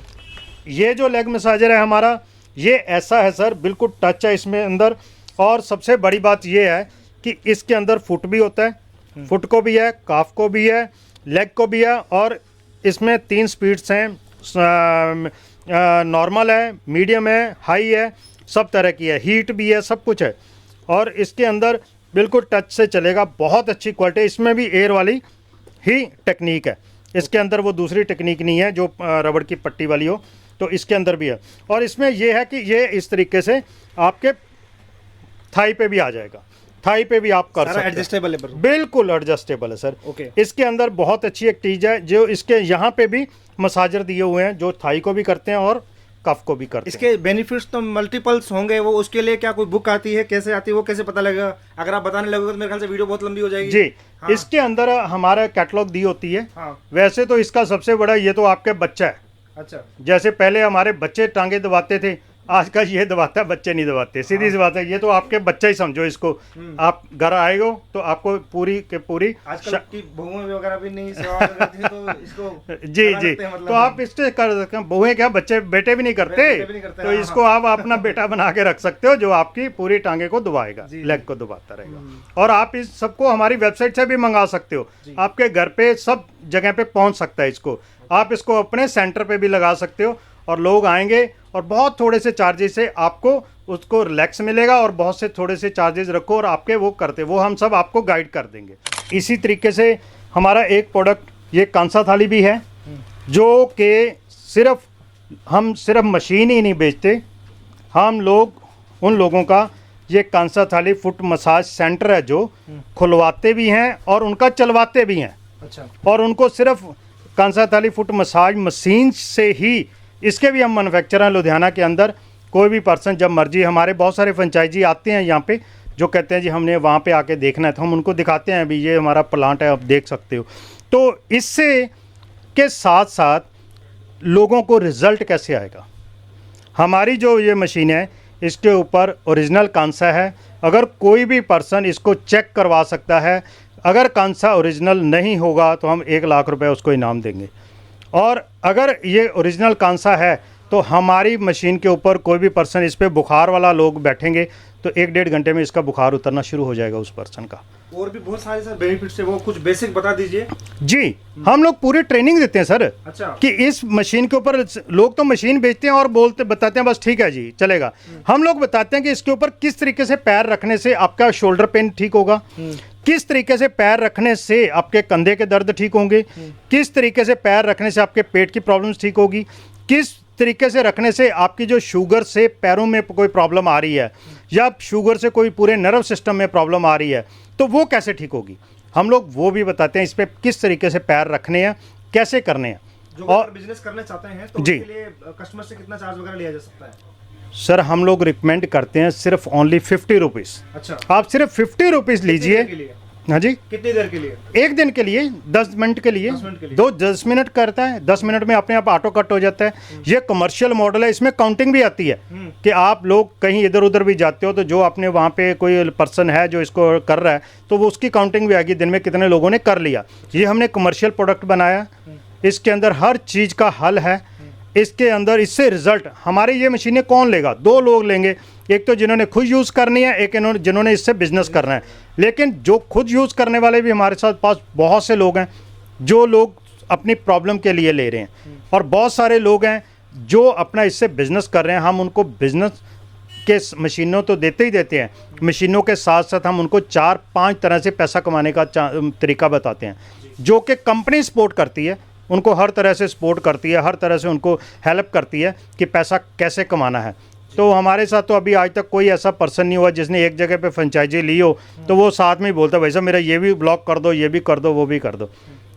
S3: ये जो लेग मसाजर है हमारा, ये ऐसा है सर, बिल्कुल टच है इसमें अंदर। और सबसे बड़ी बात ये है कि इसके अंदर फुट भी होता है, फुट को भी है, काफ को भी है, लेग को भी है, और इसमें 3 स्पीड्स हैं, नॉर्मल है, मीडियम है, हाई है, सब तरह की है, हीट भी है, सब कुछ है। और इसके अंदर बिल्कुल टच से चलेगा, बहुत अच्छी क्वालिटी। इसमें भी एयर वाली ही टेक्निक है, इसके अंदर वो दूसरी टेक्निक नहीं है जो रबड़ की पट्टी वाली हो, तो इसके अंदर भी है। और इसमें ये है कि ये इस तरीके से आपके थाई पे भी आ जाएगा, थाई पे भी आप कर सकते हैं,
S2: एडजस्टेबल है,
S3: बिल्कुल एडजस्टेबल है सर।
S2: ओके।
S3: इसके अंदर बहुत अच्छी एक चीज़ है जो इसके यहाँ पे भी मसाजर दिए हुए हैं जो थाई को भी करते हैं और कफ को भी करते हैं।
S2: इसके बेनिफिट्स तो मल्टीपल्स होंगे, वो उसके लिए क्या कोई बुक आती है, कैसे आती है, वो कैसे पता लगेगा? अगर आप बताने लगोगे तो मेरे ख्याल से वीडियो बहुत लंबी हो जाएगी
S3: जी।
S2: हाँ।
S3: इसके अंदर हमारा कैटलॉग दी होती है।
S2: हाँ।
S3: वैसे तो इसका सबसे बड़ा ये तो आपके बच्चा है।
S2: अच्छा।
S3: जैसे पहले हमारे बच्चे टांगे दबाते थे, आजकल ये दबाता है, बच्चे नहीं दबाते, सीधी सी बात है। ये तो आपके बच्चा ही समझो इसको। आप घर आएगो तो आपको पूरी के पूरी
S2: आजकल की बहुएं वगैरह भी नहीं सेवा करती हैं, तो इसको
S3: जी
S2: बना
S3: जी
S2: सकते हैं, मतलब
S3: तो आप इससे कर सकते हैं। बहुएं क्या, बच्चे बेटे भी नहीं करते,
S2: बेटे भी नहीं करते,
S3: तो
S2: हाँ,
S3: इसको आप अपना बेटा बना के रख सकते हो जो आपकी पूरी टांगे को दबाएगा, लेग को दबाता रहेगा। और आप इस सबको हमारी वेबसाइट से भी मंगा सकते हो, आपके घर पे सब जगह पे पहुंच सकता है इसको। आप इसको अपने सेंटर पे भी लगा सकते हो और लोग आएंगे और बहुत थोड़े से चार्जेस से आपको उसको रिलैक्स मिलेगा, और बहुत से थोड़े से चार्जेस रखो और आपके वो करते, वो हम सब आपको गाइड कर देंगे। इसी तरीके से हमारा एक प्रोडक्ट ये कांसा थाली भी है, जो कि हम सिर्फ मशीन ही नहीं बेचते, हम लोग उन लोगों का ये कांसा थाली फुट मसाज सेंटर है जो खुलवाते भी हैं और उनका चलवाते भी हैं।
S2: अच्छा।
S3: और उनको सिर्फ कांसा थाली फुट मसाज मशीन से ही, इसके भी हम मैन्युफैक्चरर हैं लुधियाना के अंदर। कोई भी पर्सन जब मर्जी, हमारे बहुत सारे फ्रेंचाइजी आते हैं यहाँ पे जो कहते हैं जी हमने वहाँ पे आके देखना है, तो हम उनको दिखाते हैं अभी ये हमारा प्लांट है, आप देख सकते हो। तो इससे के साथ साथ लोगों को रिज़ल्ट कैसे आएगा, हमारी जो ये मशीन है इसके ऊपर ओरिजिनल कांसा है। अगर कोई भी पर्सन इसको चेक करवा सकता है, अगर कांसा ओरिजिनल नहीं होगा तो हम 1 लाख रुपए उसको इनाम देंगे। और अगर ये ओरिजिनल कांसा है तो हमारी मशीन के ऊपर कोई भी पर्सन, इस पे बुखार वाला लोग बैठेंगे तो 1-1.5 घंटे में इसका बुखार उतरना शुरू हो जाएगा उस पर्सन का।
S2: और भी बहुत सारे सर बेनिफिट्स है, वो कुछ बेसिक बता दीजिए।
S3: जी, हम लोग पूरी ट्रेनिंग देते हैं सर।
S2: अच्छा।
S3: कि इस मशीन के ऊपर, लोग तो मशीन बेचते हैं और बोलते बताते हैं बस ठीक है जी चलेगा, हम लोग बताते हैं कि इसके ऊपर किस तरीके से पैर रखने से आपका शोल्डर पेन ठीक होगा, किस तरीके से पैर रखने से आपके कंधे के दर्द ठीक होंगे, किस तरीके से पैर रखने से आपके पेट की प्रॉब्लम्स ठीक होगी, किस तरीके से रखने से आपकी जो शुगर से पैरों में कोई प्रॉब्लम आ रही है या शुगर से कोई पूरे नर्व सिस्टम में प्रॉब्लम आ रही है तो वो कैसे ठीक होगी, हम लोग वो भी बताते हैं। इस पर किस तरीके से पैर रखने हैं, कैसे करने हैं।
S2: जो
S3: और
S2: बिजनेस करना चाहते हैं तो
S3: जी,
S2: उसके लिए कस्टमर से कितना चार्ज वगैरह लिया जा सकता है?
S3: सर हम लोग रिकमेंड करते हैं सिर्फ ओनली 50 रुपीज़।
S2: अच्छा।
S3: आप सिर्फ 50 रुपीज़ लीजिए। हाँ जी,
S2: कितनी देर के लिए?
S3: 1 दिन के लिए, 10 मिनट के लिए,
S2: 10 मिनट के लिए।
S3: 10 मिनट करता है, 10 मिनट में अपने आप ऑटो कट हो जाता है। ये कमर्शियल मॉडल है, इसमें काउंटिंग भी आती है कि आप लोग कहीं इधर उधर भी जाते हो तो जो अपने वहाँ पे कोई पर्सन है जो इसको कर रहा है तो वो उसकी काउंटिंग भी आएगी, दिन में कितने लोगों ने कर लिया। ये हमने कमर्शियल प्रोडक्ट बनाया, इसके अंदर हर चीज़ का हल है, इसके अंदर इससे रिजल्ट। हमारी ये मशीनें कौन लेगा? 2 लोग लेंगे, एक तो जिन्होंने खुद यूज़ करनी है, एक जिन्होंने इससे बिजनेस करना है। लेकिन जो खुद यूज़ करने वाले भी हमारे साथ पास बहुत से लोग हैं जो लोग अपनी प्रॉब्लम के लिए ले रहे हैं, और बहुत सारे लोग हैं जो अपना इससे बिजनेस कर रहे हैं। हम उनको बिजनेस के मशीनों तो देते ही देते हैं, मशीनों के साथ साथ हम उनको 4-5 तरह से पैसा कमाने का तरीका बताते हैं, जो कि कंपनी सपोर्ट करती है, उनको हर तरह से सपोर्ट करती है, हर तरह से उनको हेल्प करती है कि पैसा कैसे कमाना है। तो हमारे साथ तो अभी आज तक कोई ऐसा पर्सन नहीं हुआ जिसने एक जगह पे फ्रेंचाइजी ली हो तो वो साथ में ही बोलता भाई साहब मेरा ये भी ब्लॉक कर दो, ये भी कर दो, वो भी कर दो।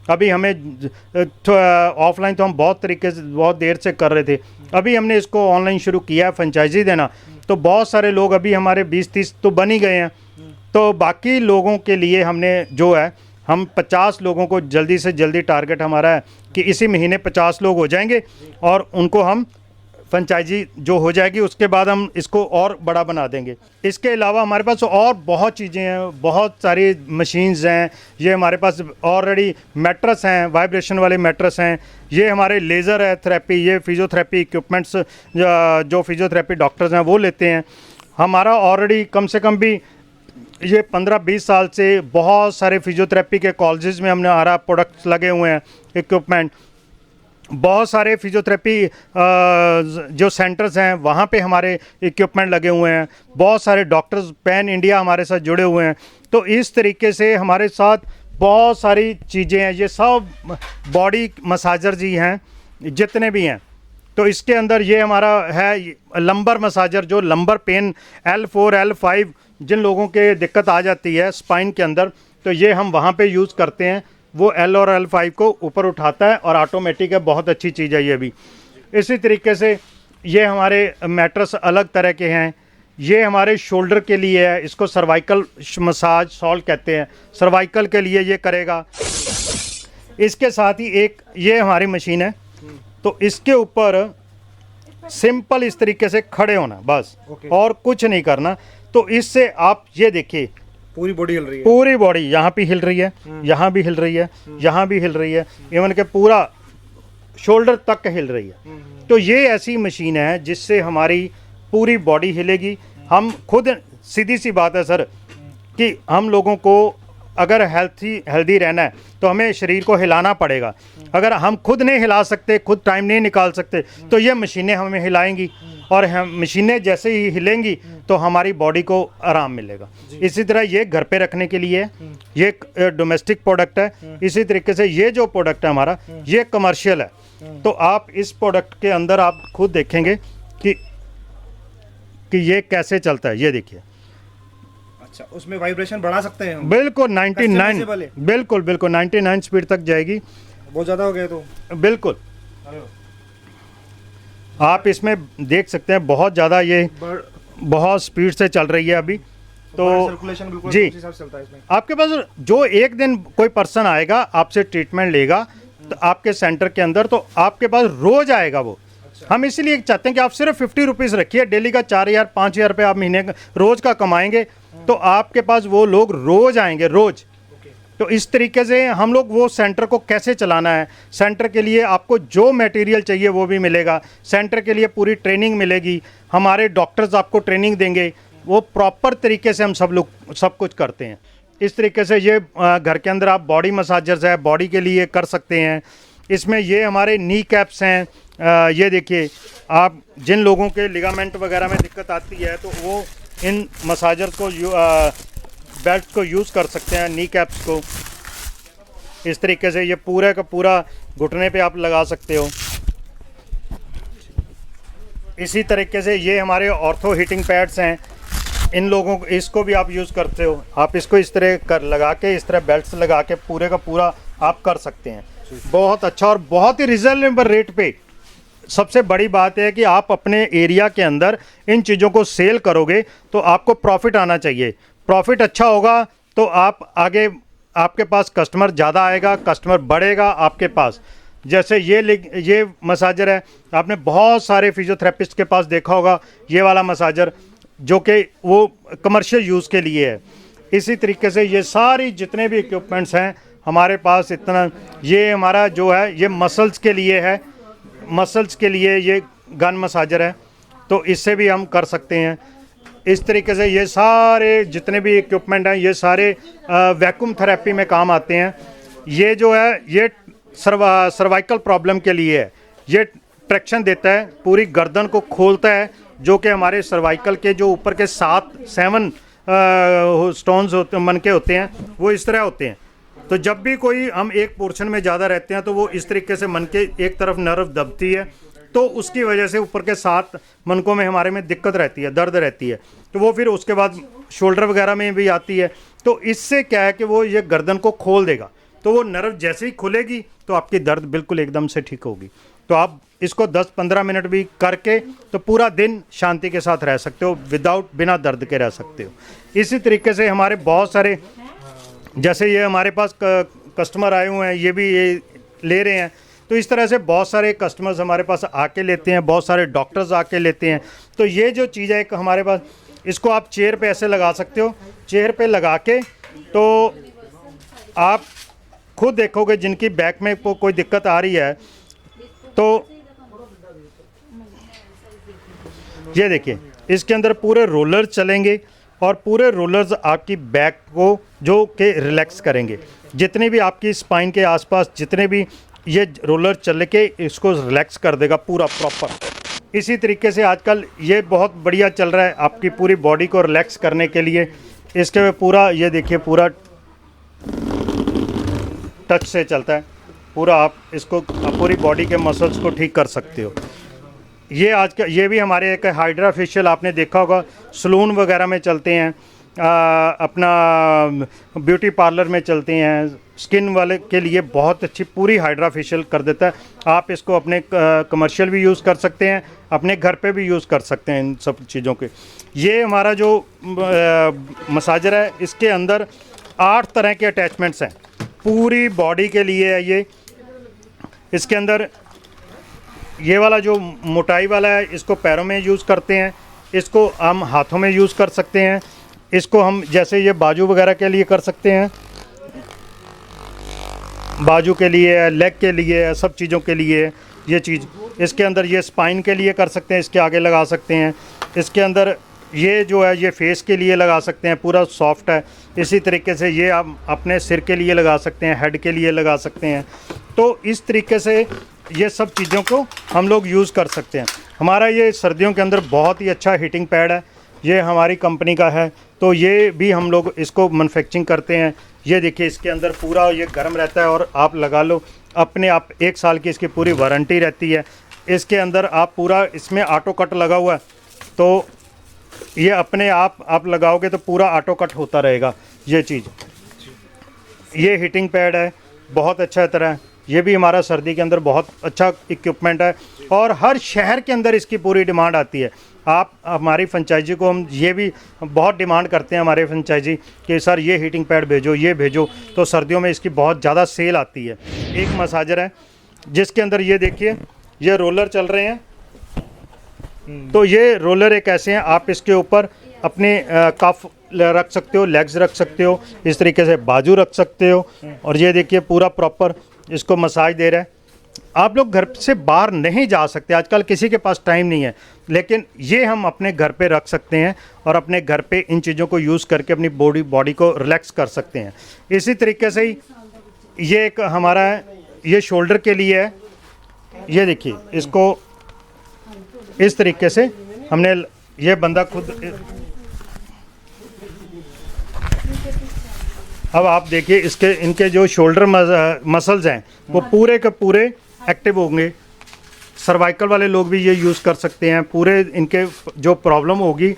S3: अभी हमें ऑफलाइन तो हम बहुत तरीके से बहुत देर से कर रहे थे, अभी हमने इसको ऑनलाइन शुरू किया है फ्रेंचाइजी देना, तो बहुत सारे लोग अभी हमारे 20-30 तो बन ही गए हैं। तो बाकी लोगों के लिए हमने जो है, हम 50 लोगों को जल्दी से जल्दी टारगेट हमारा है कि इसी महीने 50 लोग हो जाएंगे और उनको हम फ्रेंचाइजी जो हो जाएगी उसके बाद हम इसको और बड़ा बना देंगे। इसके अलावा हमारे पास और बहुत चीज़ें हैं, बहुत सारी मशीन्स हैं। ये हमारे पास ऑलरेडी मैट्रेस हैं, वाइब्रेशन वाले मैट्रेस हैं, ये हमारे लेज़र है थेरेपी, ये फिजियोथेरेपी इक्विपमेंट्स जो फिजियोथेरेपी डॉक्टर्स हैं वो लेते हैं। हमारा ऑलरेडी कम से कम भी ये 15-20 साल से बहुत सारे फिजियोथेरेपी के कॉलेजेस में हमने हमारा प्रोडक्ट्स लगे हुए हैं, इक्विपमेंट। बहुत सारे फिजियोथेरेपी जो सेंटर्स हैं वहाँ पे हमारे इक्विपमेंट लगे हुए हैं। बहुत सारे डॉक्टर्स पैन इंडिया हमारे साथ जुड़े हुए हैं। तो इस तरीके से हमारे साथ बहुत सारी चीज़ें हैं। ये सब बॉडी मसाजर जी हैं जितने भी हैं। तो इसके अंदर ये हमारा है लंबर मसाजर, जो लंबर पेन L4 L5 जिन लोगों के दिक्कत आ जाती है स्पाइन के अंदर, तो ये हम वहाँ पे यूज़ करते हैं। वो L और L5 को ऊपर उठाता है और ऑटोमेटिक है, बहुत अच्छी चीज़ है ये भी। इसी तरीके से ये हमारे मैट्रेस अलग तरह के हैं। ये हमारे शोल्डर के लिए है, इसको सर्वाइकल मसाज सॉल्ट कहते हैं, सर्वाइकल के लिए ये करेगा। इसके साथ ही एक ये हमारी मशीन है, तो इसके ऊपर सिंपल इस तरीके से खड़े होना बस, और कुछ नहीं करना। तो इससे आप ये देखिए
S2: पूरी बॉडी हिल रही है,
S3: पूरी बॉडी यहाँ भी हिल रही है, यहाँ भी हिल रही है, यहाँ भी हिल रही है, इवन के पूरा शोल्डर तक हिल रही है। तो ये ऐसी मशीन है जिससे हमारी पूरी बॉडी हिलेगी। हम खुद, सीधी सी बात है सर कि हम लोगों को अगर हेल्दी रहना है तो हमें शरीर को हिलाना पड़ेगा। अगर हम खुद नहीं हिला सकते, खुद टाइम नहीं निकाल सकते, तो ये मशीनें हमें हिलाएंगी, और हम मशीनें जैसे ही हिलेंगी तो हमारी बॉडी को आराम मिलेगा। इसी तरह ये घर पे रखने के लिए ये डोमेस्टिक प्रोडक्ट है। इसी तरीके से ये जो प्रोडक्ट है हमारा, ये कमर्शियल है। तो आप इस प्रोडक्ट के अंदर आप खुद देखेंगे कि ये कैसे चलता है। ये देखिए,
S2: अच्छा, उसमें वाइब्रेशन बढ़ा सकते हैं हम?
S3: बिल्कुल 99, बिल्कुल 99 स्पीड तक जाएगी।
S2: बहुत ज़्यादा हो गया तो बिल्कुल।
S3: आप इसमें देख सकते हैं बहुत ज़्यादा, ये बहुत स्पीड से चल रही है अभी। तो
S2: सर्कुलेशन बिल्कुल
S3: जी,
S2: हिसाब से चलता है इसमें।
S3: आपके पास जो एक दिन कोई पर्सन आएगा आपसे ट्रीटमेंट लेगा तो आपके सेंटर के अंदर, तो आपके पास रोज आएगा वो। हम इसीलिए चाहते हैं कि आप सिर्फ 50 रुपीज़ रखिए, डेली का 4,000-5,000 रुपये आप महीने रोज का कमाएंगे, तो आपके पास वो लोग रोज आएंगे, रोज। तो इस तरीके से हम लोग वो सेंटर को कैसे चलाना है, सेंटर के लिए आपको जो मटेरियल चाहिए वो भी मिलेगा, सेंटर के लिए पूरी ट्रेनिंग मिलेगी, हमारे डॉक्टर्स आपको ट्रेनिंग देंगे, वो प्रॉपर तरीके से हम सब लोग सब कुछ करते हैं। इस तरीके से ये घर के अंदर आप बॉडी मसाजर्स है, बॉडी के लिए कर सकते हैं। इसमें ये हमारे नी कैप्स हैं। ये देखिए, आप जिन लोगों के लिगामेंट वगैरह में दिक्कत आती है तो वो इन मसाजर को बेल्ट को यूज़ कर सकते हैं, नी कैप्स को। इस तरीके से ये पूरा का पूरा घुटने पे आप लगा सकते हो। इसी तरीके से ये हमारे ऑर्थो हीटिंग पैड्स हैं, इन लोगों को, इसको भी आप यूज़ करते हो। आप इसको इस तरह कर लगा के, इस तरह बेल्ट्स लगा के पूरे का पूरा आप कर सकते हैं। बहुत अच्छा और बहुत ही रिजनेबल रेट पे। सबसे बड़ी बात है कि आप अपने एरिया के अंदर इन चीज़ों को सेल करोगे तो आपको प्रॉफिट आना चाहिए। प्रॉफिट अच्छा होगा तो आप आगे, आपके पास कस्टमर ज़्यादा आएगा, कस्टमर बढ़ेगा आपके पास। जैसे ये मसाजर है, आपने बहुत सारे फिजियोथेरेपिस्ट के पास देखा होगा ये वाला मसाजर, जो कि वो कमर्शियल यूज़ के लिए है। इसी तरीके से ये सारी जितने भी इक्विपमेंट्स हैं हमारे पास, इतना ये हमारा जो है ये मसल्स के लिए है, मसल्स के लिए ये गन मसाजर है, तो इससे भी हम कर सकते हैं। इस तरीके से ये सारे जितने भी इक्विपमेंट हैं ये सारे वैक्यूम थेरेपी में काम आते हैं। ये जो है ये सर्वाइकल प्रॉब्लम के लिए है, ये ट्रैक्शन देता है, पूरी गर्दन को खोलता है, जो कि हमारे सर्वाइकल के जो ऊपर के 7 स्टोन्स होते मनके होते हैं वो इस तरह होते हैं। तो जब भी कोई हम एक पोर्शन में ज़्यादा रहते हैं तो वो इस तरीके से मन के एक तरफ नर्व दबती है, तो उसकी वजह से ऊपर के 7 मनकों में हमारे में दिक्कत रहती है, दर्द रहती है, तो वो फिर उसके बाद शोल्डर वगैरह में भी आती है। तो इससे क्या है कि वो ये गर्दन को खोल देगा, तो वो नर्व जैसे ही खुलेगी तो आपकी दर्द बिल्कुल एकदम से ठीक होगी। तो आप इसको 10-15 मिनट भी करके तो पूरा दिन शांति के साथ रह सकते हो, विदाउट बिना दर्द के रह सकते हो। इसी तरीके से हमारे बहुत सारे, जैसे ये हमारे पास कस्टमर आए हुए हैं, ये भी ये ले रहे हैं, तो इस तरह से बहुत सारे कस्टमर्स हमारे पास आके लेते हैं, बहुत सारे डॉक्टर्स आके लेते हैं। तो ये जो चीज़ है एक हमारे पास, इसको आप चेयर पे ऐसे लगा सकते हो, चेयर पे लगा के तो आप खुद देखोगे जिनकी बैक में कोई दिक्कत आ रही है, तो ये देखिए इसके अंदर पूरे रोलर चलेंगे, और पूरे रोलर्स आपकी बैक को जो कि रिलैक्स करेंगे। जितने भी आपकी स्पाइन के आसपास जितने भी ये रोलर चल के इसको रिलैक्स कर देगा पूरा प्रॉपर। इसी तरीके से आजकल ये बहुत बढ़िया चल रहा है आपकी पूरी बॉडी को रिलैक्स करने के लिए। इसके पूरा ये देखिए पूरा टच से चलता है पूरा, आप इसको पूरी बॉडी के मसल्स को ठीक कर सकते हो। ये आज का ये भी हमारे एक हाइड्रा फेशियल आपने देखा होगा, सलून वगैरह में चलते हैं, अपना ब्यूटी पार्लर में चलते हैं, स्किन वाले के लिए बहुत अच्छी पूरी हाइड्रा फेशियल कर देता है। आप इसको अपने कमर्शियल भी यूज़ कर सकते हैं, अपने घर पे भी यूज़ कर सकते हैं इन सब चीज़ों के। ये हमारा जो मसाजर है इसके अंदर 8 तरह के अटैचमेंट्स हैं पूरी बॉडी के लिए है ये। इसके अंदर ये वाला जो मोटाई वाला है इसको पैरों में यूज़ करते हैं, इसको हम हाथों में यूज़ कर सकते हैं, इसको हम जैसे ये बाजू वगैरह के लिए कर सकते हैं, बाजू के लिए, लेग के लिए, सब चीज़ों के लिए ये चीज़। इसके अंदर ये स्पाइन के लिए कर सकते हैं, इसके आगे लगा सकते हैं। इसके अंदर ये जो है ये फेस के लिए लगा सकते हैं, पूरा सॉफ्ट है। इसी तरीके से ये आप अपने सिर के लिए लगा सकते हैं, हेड के लिए लगा सकते हैं। तो इस तरीके से ये सब चीज़ों को हम लोग यूज़ कर सकते हैं। हमारा ये सर्दियों के अंदर बहुत ही अच्छा हीटिंग पैड है, ये हमारी कंपनी का है। तो ये भी हम लोग इसको मैन्युफैक्चरिंग करते हैं। ये देखिए इसके अंदर पूरा ये गर्म रहता है और आप लगा लो अपने आप, 1 साल की इसकी पूरी वारंटी रहती है। इसके अंदर आप पूरा, इसमें ऑटो कट लगा हुआ है तो ये अपने आप लगाओगे तो पूरा ऑटो कट होता रहेगा ये चीज़। ये हीटिंग पैड है, बहुत अच्छा तरह। ये भी हमारा सर्दी के अंदर बहुत अच्छा इक्विपमेंट है और हर शहर के अंदर इसकी पूरी डिमांड आती है। आप हमारी फ्रेंचाइजी को हम ये भी बहुत डिमांड करते हैं हमारे फ्रेंचाइजी कि सर ये हीटिंग पैड भेजो, ये भेजो, तो सर्दियों में इसकी बहुत ज़्यादा सेल आती है। एक मसाजर है जिसके अंदर ये देखिए ये रोलर चल रहे हैं। तो ये रोलर एक ऐसे हैं, आप इसके ऊपर अपने कफ रख सकते हो, लेग्स रख सकते हो, इस तरीके से बाजू रख सकते हो। और ये देखिए पूरा प्रॉपर इसको मसाज दे रहा है। आप लोग घर से बाहर नहीं जा सकते, आजकल किसी के पास टाइम नहीं है, लेकिन ये हम अपने घर पे रख सकते हैं और अपने घर पे इन चीज़ों को यूज़ करके अपनी बॉडी को रिलैक्स कर सकते हैं। इसी तरीके से ही ये एक हमारा है, ये शोल्डर के लिए है। ये देखिए इसको इस तरीके से हमने, ये बंदा खुद, अब आप देखिए इसके इनके जो शोल्डर मसल्स हैं वो पूरे के पूरे एक्टिव होंगे। सर्वाइकल वाले लोग भी ये यूज़ कर सकते हैं। पूरे इनके जो प्रॉब्लम होगी,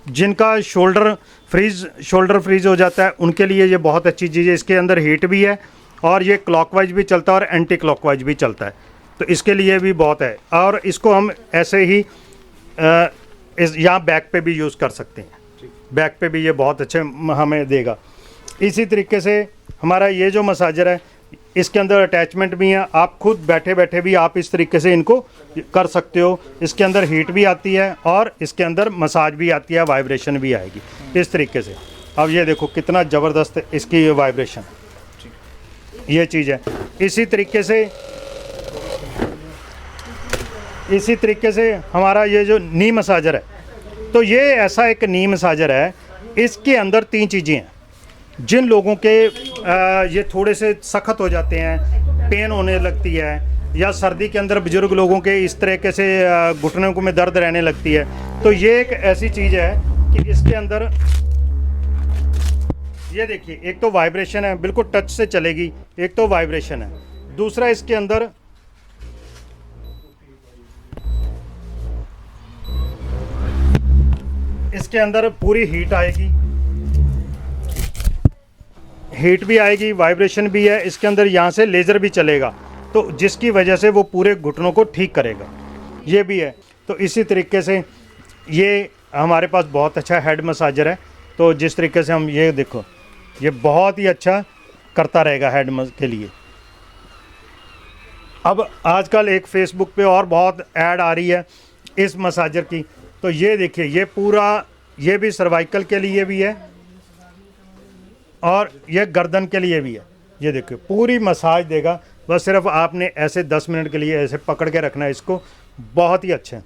S3: जिनका शोल्डर फ्रीज हो जाता है, उनके लिए ये बहुत अच्छी चीज़ है। इसके अंदर हीट भी है और ये क्लॉकवाइज भी चलता है और एंटी क्लॉकवाइज भी चलता है, तो इसके लिए भी बहुत है। और इसको हम ऐसे ही यहाँ बैक पे भी यूज़ कर सकते हैं, बैक पे भी ये बहुत अच्छे हमें देगा। इसी तरीके से हमारा ये जो मसाजर है इसके अंदर अटैचमेंट भी है, आप खुद बैठे बैठे भी आप इस तरीके से इनको कर सकते हो। इसके अंदर हीट भी आती है और इसके अंदर मसाज भी आती है, वाइब्रेशन भी आएगी इस तरीके से। अब ये देखो कितना ज़बरदस्त इसकी ये वाइब्रेशन, ये चीज़ है। इसी तरीके से हमारा ये जो नी मसाजर है, तो ये ऐसा एक नी मसाजर है, इसके अंदर 3 चीज़ें हैं। जिन लोगों के ये थोड़े से सख्त हो जाते हैं, पेन होने लगती है, या सर्दी के अंदर बुजुर्ग लोगों के इस तरीके से घुटनों को में दर्द रहने लगती है, तो ये एक ऐसी चीज़ है कि इसके अंदर ये देखिए, एक तो वाइब्रेशन है, बिल्कुल टच से चलेगी, एक तो वाइब्रेशन है, दूसरा इसके अंदर पूरी हीट आएगी, हीट भी आएगी, वाइब्रेशन भी है। इसके अंदर यहाँ से लेज़र भी चलेगा, तो जिसकी वजह से वो पूरे घुटनों को ठीक करेगा, ये भी है। तो इसी तरीके से ये हमारे पास बहुत अच्छा हेड मसाजर है। तो जिस तरीके से हम ये देखो, ये बहुत ही अच्छा करता रहेगा हेड के लिए। अब आजकल एक फेसबुक पे और बहुत ऐड आ रही है इस मसाजर की, तो ये देखिए ये पूरा, ये भी सर्वाइकल के लिए भी है और ये गर्दन के लिए भी है। ये देखिए पूरी मसाज देगा, बस सिर्फ आपने ऐसे 10 मिनट के लिए ऐसे पकड़ के रखना है इसको, बहुत ही अच्छा है।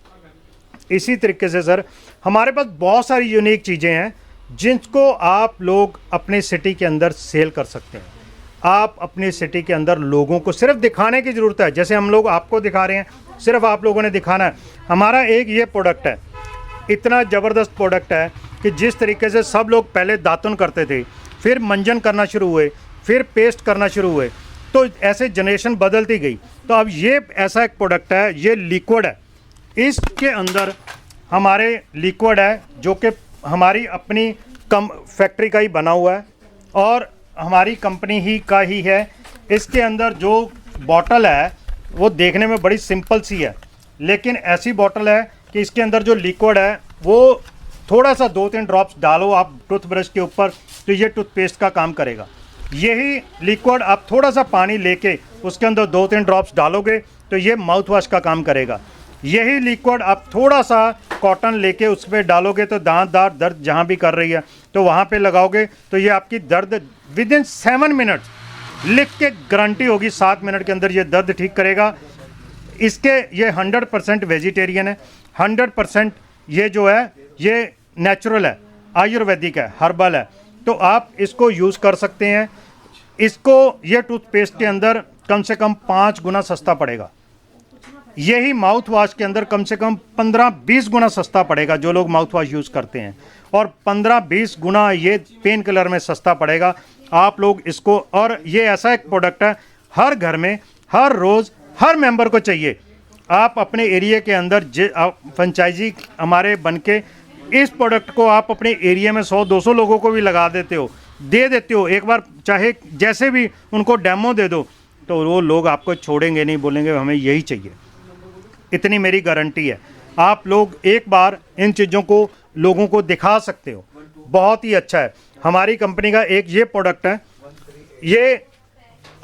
S3: इसी तरीके से सर हमारे पास बहुत सारी यूनिक चीज़ें हैं जिनको आप लोग अपने सिटी के अंदर सेल कर सकते हैं। आप अपने सिटी के अंदर लोगों को सिर्फ दिखाने की ज़रूरत है, जैसे हम लोग आपको दिखा रहे हैं, सिर्फ आप लोगों ने दिखाना है। हमारा एक ये प्रोडक्ट है, इतना ज़बरदस्त प्रोडक्ट है कि जिस तरीके से सब लोग पहले दातुन करते थे, फिर मंजन करना शुरू हुए, फिर पेस्ट करना शुरू हुए, तो ऐसे जनरेशन बदलती गई। तो अब ये ऐसा एक प्रोडक्ट है, ये लिक्विड है, इसके अंदर हमारे लिक्विड है जो कि हमारी अपनी फैक्ट्री का ही बना हुआ है और हमारी कंपनी ही का ही है। इसके अंदर जो बॉटल है वो देखने में बड़ी सिंपल सी है, लेकिन ऐसी बॉटल है कि इसके अंदर जो लिक्विड है वो थोड़ा सा 2-3 ड्रॉप्स डालो आप टूथब्रश के ऊपर तो ये टूथपेस्ट का काम करेगा। यही लिक्विड आप थोड़ा सा पानी लेके उसके अंदर 2-3 ड्रॉप्स डालोगे तो ये माउथ वॉश का काम करेगा। यही लिक्विड आप थोड़ा सा कॉटन लेके उस पर डालोगे तो दांत दर्द जहाँ भी कर रही है तो वहाँ पे लगाओगे तो ये आपकी दर्द विदिन 7 मिनट्स लिख के गारंटी होगी, 7 मिनट के अंदर ये दर्द ठीक करेगा। इसके ये 100% वेजिटेरियन है, 100% ये जो है ये नेचुरल है, आयुर्वेदिक है, हर्बल है, तो आप इसको यूज़ कर सकते हैं। इसको ये टूथपेस्ट के अंदर कम से कम 5 गुना सस्ता पड़ेगा। यही माउथ वॉश के अंदर कम से कम 15-20 गुना सस्ता पड़ेगा जो लोग माउथ वॉश यूज़ करते हैं, और 15-20 गुना ये पेन किलर में सस्ता पड़ेगा। आप लोग इसको, और ये ऐसा एक प्रोडक्ट है हर घर में हर रोज़ हर मेंबर को चाहिए। आप अपने एरिया के अंदर फ्रेंचाइजी हमारे बन के इस प्रोडक्ट को आप अपने एरिया में 100-200 लोगों को भी लगा देते हो, दे देते हो एक बार, चाहे जैसे भी उनको डेमो दे दो तो वो लोग आपको छोड़ेंगे नहीं, बोलेंगे हमें यही चाहिए। इतनी मेरी गारंटी है। आप लोग एक बार इन चीज़ों को लोगों को दिखा सकते हो, बहुत ही अच्छा है। हमारी कंपनी का एक ये प्रोडक्ट है, ये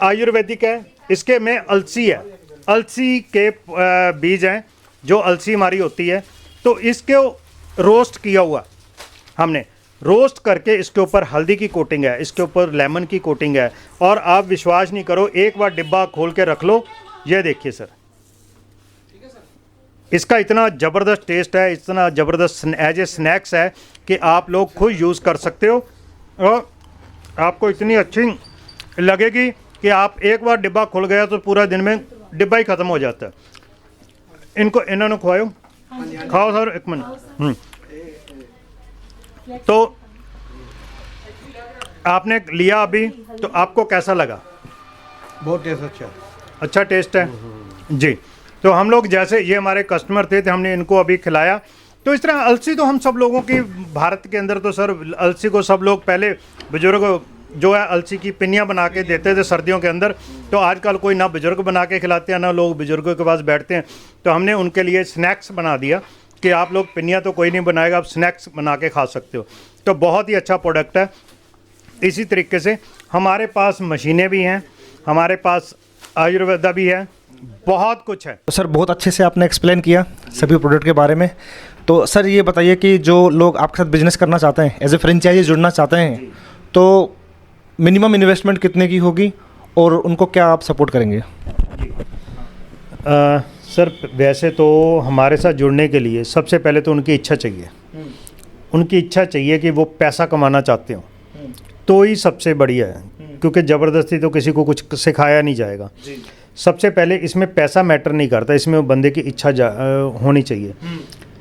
S3: आयुर्वेदिक है, इसके में अलसी है, अलसी के बीज हैं, जो अलसी हमारी होती है, तो इसको रोस्ट किया हुआ हमने, रोस्ट करके इसके ऊपर हल्दी की कोटिंग है, इसके ऊपर लेमन की कोटिंग है, और आप विश्वास नहीं करो, एक बार डिब्बा खोल के रख लो, ये देखिए सर, इसका इतना ज़बरदस्त टेस्ट है, इतना ज़बरदस्त एज ए स्नैक्स है कि आप लोग खुद यूज़ कर सकते हो और आपको इतनी अच्छी लगेगी कि आप एक बार डिब्बा खुल गया तो पूरा दिन में डिब्बा ही ख़त्म हो जाता है। इनको इन्होंने खुआओ, खाओ सर, एक मिनट। तो आपने लिया अभी, तो आपको कैसा लगा?
S4: बहुत टेस्ट अच्छा,
S3: अच्छा टेस्ट है जी। तो हम लोग जैसे ये हमारे कस्टमर थे तो हमने इनको अभी खिलाया। तो इस तरह अलसी तो हम सब लोगों की भारत के अंदर तो सर अलसी को सब लोग पहले बुजुर्ग जो है अलसी की पिन्नियाँ बना के देते थे सर्दियों के अंदर, तो आजकल कोई ना बुजुर्ग बना के खिलाते हैं ना लोग बुजुर्गों के पास बैठते हैं, तो हमने उनके लिए स्नैक्स बना दिया कि आप लोग पिन्नियाँ तो कोई नहीं बनाएगा, आप स्नैक्स बना के खा सकते हो। तो बहुत ही अच्छा प्रोडक्ट है। इसी तरीके से हमारे पास मशीनें भी हैं, हमारे पास आयुर्वेदा भी है, बहुत कुछ है।
S2: तो सर बहुत अच्छे से आपने एक्सप्लेन किया सभी प्रोडक्ट के बारे में। तो सर ये बताइए कि जो लोग आपके साथ बिजनेस करना चाहते हैं, एज ए फ्रेंचाइजी जुड़ना चाहते हैं, तो मिनिमम इन्वेस्टमेंट कितने की होगी और उनको क्या आप सपोर्ट करेंगे?
S3: सर वैसे तो हमारे साथ जुड़ने के लिए सबसे पहले तो उनकी इच्छा चाहिए, उनकी इच्छा चाहिए कि वो पैसा कमाना चाहते हो, तो ही सबसे बढ़िया है, क्योंकि ज़बरदस्ती तो किसी को कुछ सिखाया नहीं जाएगा। सबसे पहले इसमें पैसा मैटर नहीं करता, इसमें बंदे की इच्छा होनी चाहिए।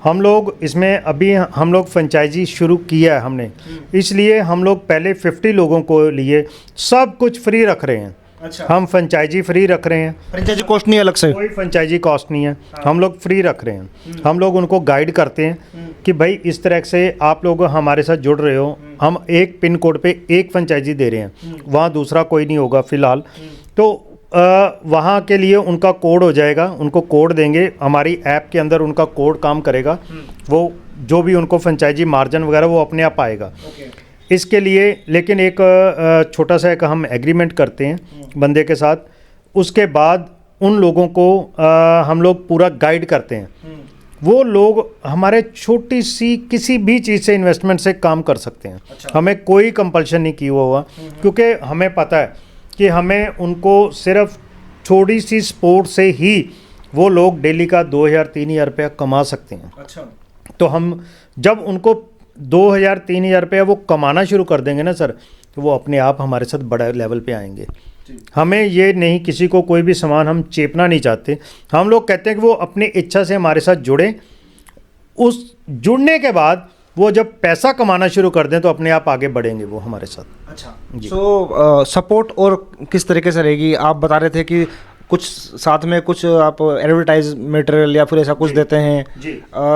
S3: हम लोग इसमें अभी हम लोग फ्रेंचाइजी शुरू किया है हमने, इसलिए हम लोग पहले 50 लोगों को लिए सब कुछ फ्री रख रहे हैं।
S2: अच्छा।
S3: हम फ्रेंचाइजी फ्री रख रहे हैं,
S2: फ्रेंचाइजी कॉस्ट नहीं अलग से?
S3: कोई फ्रेंचाइजी कॉस्ट नहीं है, हम लोग फ्री रख रहे हैं। हम लोग उनको गाइड करते हैं कि भाई इस तरह से आप लोग हमारे साथ जुड़ रहे हो, हम एक पिन कोड पे एक फ्रेंचाइजी दे रहे हैं, वहाँ दूसरा कोई नहीं होगा फ़िलहाल। तो वहाँ के लिए उनका कोड हो जाएगा, उनको कोड देंगे, हमारी ऐप के अंदर उनका कोड काम करेगा, वो जो भी उनको फ्रेंचाइजी मार्जिन वगैरह वो अपने आप आएगा। इसके लिए लेकिन एक छोटा सा एक हम एग्रीमेंट करते हैं बंदे के साथ, उसके बाद उन लोगों को हम लोग पूरा गाइड करते हैं। वो लोग हमारे छोटी सी किसी भी चीज़ से इन्वेस्टमेंट से काम कर सकते हैं। अच्छा। हमें कोई कंपल्शन नहीं किया हुआ, क्योंकि हमें पता है कि हमें उनको सिर्फ थोड़ी सी सपोर्ट से ही वो लोग डेली का 2000-3000 रुपया कमा सकते हैं। अच्छा। तो हम जब उनको 2,000-3,000 रुपया वो कमाना शुरू कर देंगे ना सर, तो वो अपने आप हमारे साथ बड़ा लेवल पे आएंगे। हमें ये नहीं, किसी को कोई भी सामान हम चेपना नहीं चाहते। हम लोग कहते हैं कि वो अपनी इच्छा से हमारे साथ जुड़े, उस जुड़ने के बाद वो जब पैसा कमाना शुरू कर दें तो अपने आप आगे बढ़ेंगे वो हमारे साथ।
S2: अच्छा, सो सपोर्ट और किस तरीके से रहेगी? आप बता रहे थे कि कुछ साथ में कुछ आप एडवर्टाइज मटेरियल या फिर ऐसा कुछ देते हैं,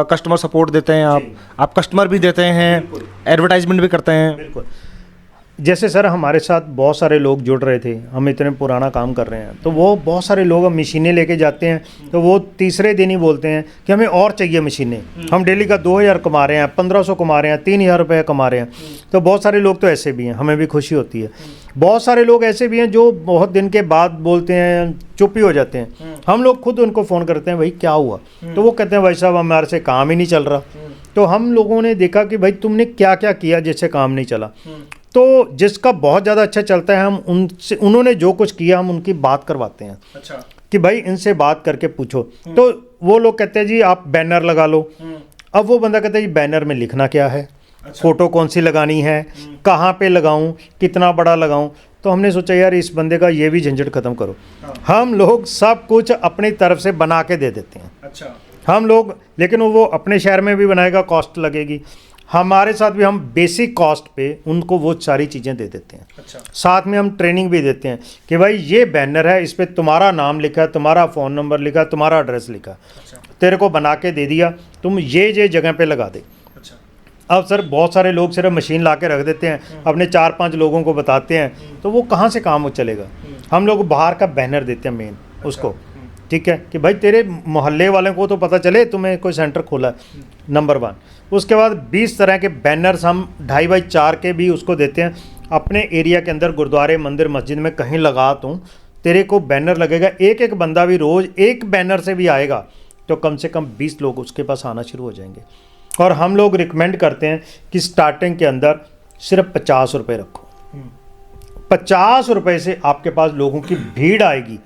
S2: कस्टमर सपोर्ट देते हैं, आप कस्टमर भी देते हैं, एडवर्टाइजमेंट भी करते हैं।
S3: बिल्कुल। जैसे सर हमारे साथ बहुत सारे लोग जुड़ रहे थे, हम इतने पुराना काम कर रहे हैं, तो वो बहुत सारे लोग हम मशीनें लेके जाते हैं, तो वो तीसरे दिन ही बोलते हैं कि हमें और चाहिए मशीनें। हम डेली का 2,000 कमा रहे हैं, 1,500 कमा रहे हैं, 3,000 रुपये कमा रहे हैं। तो बहुत सारे लोग तो ऐसे भी हैं, हमें भी खुशी होती है। बहुत सारे लोग ऐसे भी हैं जो बहुत दिन के बाद बोलते हैं, चुप ही हो जाते हैं। हम लोग खुद उनको फ़ोन करते हैं, भाई क्या हुआ? तो वो कहते हैं भाई साहब हमारे से काम ही नहीं चल रहा। तो हम लोगों ने देखा कि भाई तुमने क्या क्या किया जिससे काम नहीं चला। तो जिसका बहुत ज़्यादा अच्छा चलता है, हम उनसे, उन्होंने जो कुछ किया हम उनकी बात करवाते हैं। अच्छा, कि भाई इनसे बात करके पूछो। तो वो लोग कहते हैं जी आप बैनर लगा लो। अब वो बंदा कहता है जी बैनर में लिखना क्या है, फ़ोटो कौन सी लगानी है, कहाँ पे लगाऊं, कितना बड़ा लगाऊं। तो हमने सोचा यार इस बंदे का ये भी झंझट ख़त्म करो। हम लोग सब कुछ अपनी तरफ से बना के दे देते हैं। अच्छा, हम लोग, लेकिन वो अपने शहर में भी बनाएगा, कॉस्ट लगेगी। हमारे साथ भी हम बेसिक कॉस्ट पे उनको वो सारी चीज़ें दे देते हैं। अच्छा। साथ में हम ट्रेनिंग भी देते हैं कि भाई ये बैनर है, इस पे तुम्हारा नाम लिखा है, तुम्हारा फ़ोन नंबर लिखा है, तुम्हारा एड्रेस लिखा है। अच्छा। तेरे को बना के दे दिया, तुम ये जगह पे लगा दे। अच्छा। अब सर बहुत सारे लोग सिर्फ मशीन ला के रख देते हैं, अपने 4-5 लोगों को बताते हैं, तो वो कहाँ से काम चलेगा। हम लोग बाहर का बैनर देते हैं मेन उसको, ठीक है, कि भाई तेरे मोहल्ले वालों को तो पता चले तुम्हें कोई सेंटर खोला है, नंबर 1। उसके बाद 20 तरह के बैनर्स हम 2.5x4 के भी उसको देते हैं। अपने एरिया के अंदर गुरुद्वारे, मंदिर, मस्जिद में कहीं लगा दूँ, तेरे को बैनर लगेगा। एक बंदा भी रोज़ एक बैनर से भी आएगा तो कम से कम 20 लोग उसके पास आना शुरू हो जाएंगे। और हम लोग रिकमेंड करते हैं कि स्टार्टिंग के अंदर सिर्फ 50 रुपये रखो। 50 रुपये से आपके पास लोगों की भीड़ आएगी।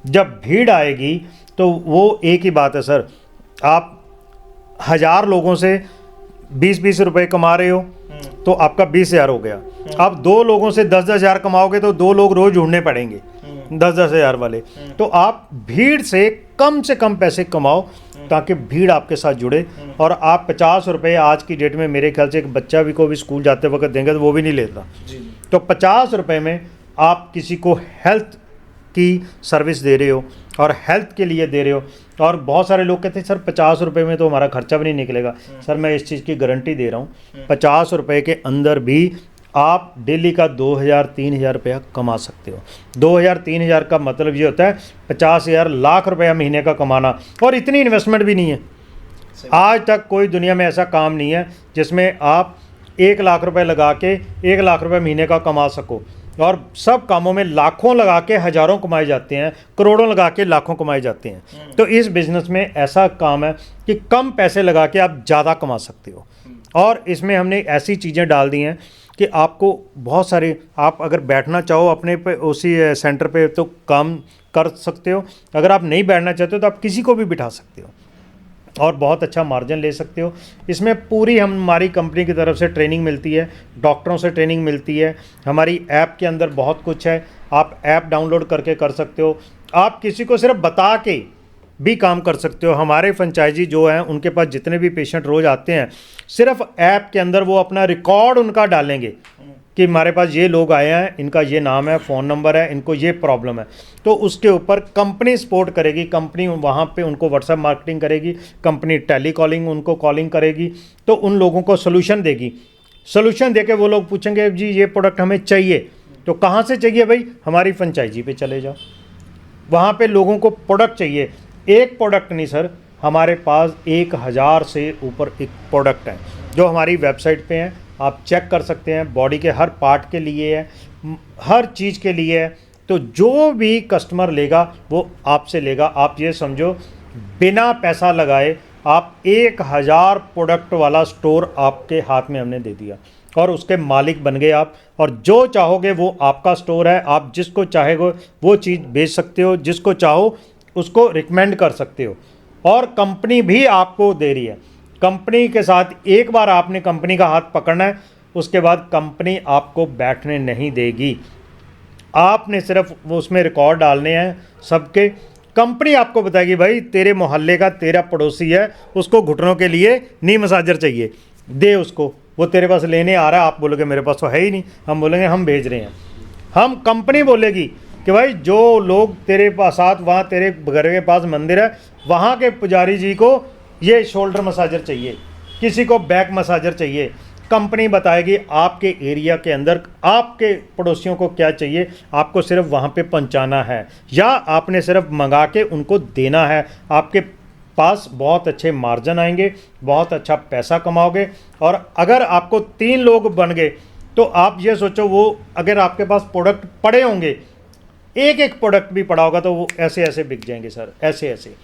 S3: जब भीड़ आएगी तो वो एक ही बात है सर, आप 1000 लोगों से 20-20 रुपये कमा रहे हो तो आपका 20,000 हो गया। आप 2 लोगों से 10-10 हज़ार कमाओगे तो 2 लोग रोज ढूंढने पड़ेंगे 10-10 हज़ार वाले। तो आप भीड़ से कम पैसे कमाओ ताकि भीड़ आपके साथ जुड़े। और आप 50 रुपये आज की डेट में मेरे ख्याल से एक बच्चा भी को भी स्कूल जाते वक्त देंगे तो वो भी नहीं लेता। तो 50 रुपये में आप किसी को हेल्थ की सर्विस दे रहे हो और हेल्थ के लिए दे रहे हो। और बहुत सारे लोग कहते हैं सर 50 रुपये में तो हमारा खर्चा भी नहीं निकलेगा। सर मैं इस चीज़ की गारंटी दे रहा हूँ, 50 रुपये के अंदर भी आप डेली का 2,000-3,000 रुपया कमा सकते हो। 2,000-3,000 का मतलब ये होता है 50,000 लाख रुपया महीने का कमाना। और इतनी इन्वेस्टमेंट भी नहीं है। आज तक कोई दुनिया में ऐसा काम नहीं है जिसमें आप 1 लाख रुपए लगा के 1 लाख रुपए महीने का कमा सको। और सब कामों में लाखों लगा के हज़ारों कमाए जाते हैं, करोड़ों लगा के लाखों कमाए जाते हैं। तो इस बिज़नेस में ऐसा काम है कि कम पैसे लगा के आप ज़्यादा कमा सकते हो। और इसमें हमने ऐसी चीज़ें डाल दी हैं कि आपको बहुत सारे, आप अगर बैठना चाहो अपने पे उसी सेंटर पे तो काम कर सकते हो। अगर आप नहीं बैठना चाहते हो तो आप किसी को भी बिठा सकते हो और बहुत अच्छा मार्जिन ले सकते हो। इसमें पूरी हमारी कंपनी की तरफ से ट्रेनिंग मिलती है, डॉक्टरों से ट्रेनिंग मिलती है। हमारी ऐप के अंदर बहुत कुछ है, आप ऐप डाउनलोड करके कर सकते हो। आप किसी को सिर्फ बता के भी काम कर सकते हो। हमारे फ्रेंचाइजी जो हैं उनके पास जितने भी पेशेंट रोज़ आते हैं, सिर्फ ऐप के अंदर वो अपना रिकॉर्ड उनका डालेंगे कि हमारे पास ये लोग आए हैं, इनका ये नाम है, फ़ोन नंबर है, इनको ये प्रॉब्लम है। तो उसके ऊपर कंपनी सपोर्ट करेगी, कंपनी वहाँ पे उनको व्हाट्सएप मार्केटिंग करेगी, कंपनी टेली कॉलिंग उनको कॉलिंग करेगी, तो उन लोगों को सोल्यूशन देगी। सोल्यूशन देके वो लोग पूछेंगे जी ये प्रोडक्ट हमें चाहिए, तो कहाँ से चाहिए भाई? हमारी फ्रेंचाइजी पे चले जाओ, वहाँ पे लोगों को प्रोडक्ट चाहिए। एक प्रोडक्ट नहीं सर, हमारे पास 1000 से ऊपर एक प्रोडक्ट हैं जो हमारी वेबसाइट पे हैं, आप चेक कर सकते हैं। बॉडी के हर पार्ट के लिए है, हर चीज़ के लिए है। तो जो भी कस्टमर लेगा वो आपसे लेगा। आप ये समझो बिना पैसा लगाए आप 1000 प्रोडक्ट वाला स्टोर आपके हाथ में हमने दे दिया और उसके मालिक बन गए आप। और जो चाहोगे वो आपका स्टोर है, आप जिसको चाहेगे वो चीज़ बेच सकते हो, जिसको चाहो उसको रिकमेंड कर सकते हो। और कंपनी भी आपको दे रही है। कंपनी के साथ एक बार आपने कंपनी का हाथ पकड़ना है, उसके बाद कंपनी आपको बैठने नहीं देगी। आपने सिर्फ वो उसमें रिकॉर्ड डालने हैं सबके। कंपनी आपको बताएगी भाई तेरे मोहल्ले का तेरा पड़ोसी है, उसको घुटनों के लिए नी मसाजर चाहिए, दे उसको, वो तेरे पास लेने आ रहा है। आप बोलोगे मेरे पास तो है ही नहीं, हम बोलेंगे हम भेज रहे हैं। हम कंपनी बोलेगी कि भाई जो लोग तेरे पास साथ वहाँ तेरे घर के पास मंदिर है, वहाँ के पुजारी जी को ये शोल्डर मसाजर चाहिए, किसी को बैक मसाजर चाहिए। कंपनी बताएगी आपके एरिया के अंदर आपके पड़ोसियों को क्या चाहिए, आपको सिर्फ वहाँ पे पहुँचाना है या आपने सिर्फ मंगा के उनको देना है। आपके पास बहुत अच्छे मार्जिन आएंगे, बहुत अच्छा पैसा कमाओगे। और अगर आपको 3 लोग बन गए तो आप ये सोचो, वो अगर आपके पास प्रोडक्ट पड़े होंगे, एक एक प्रोडक्ट भी पड़ा होगा तो वो ऐसे ऐसे बिक जाएंगे सर, ऐसे ऐसे।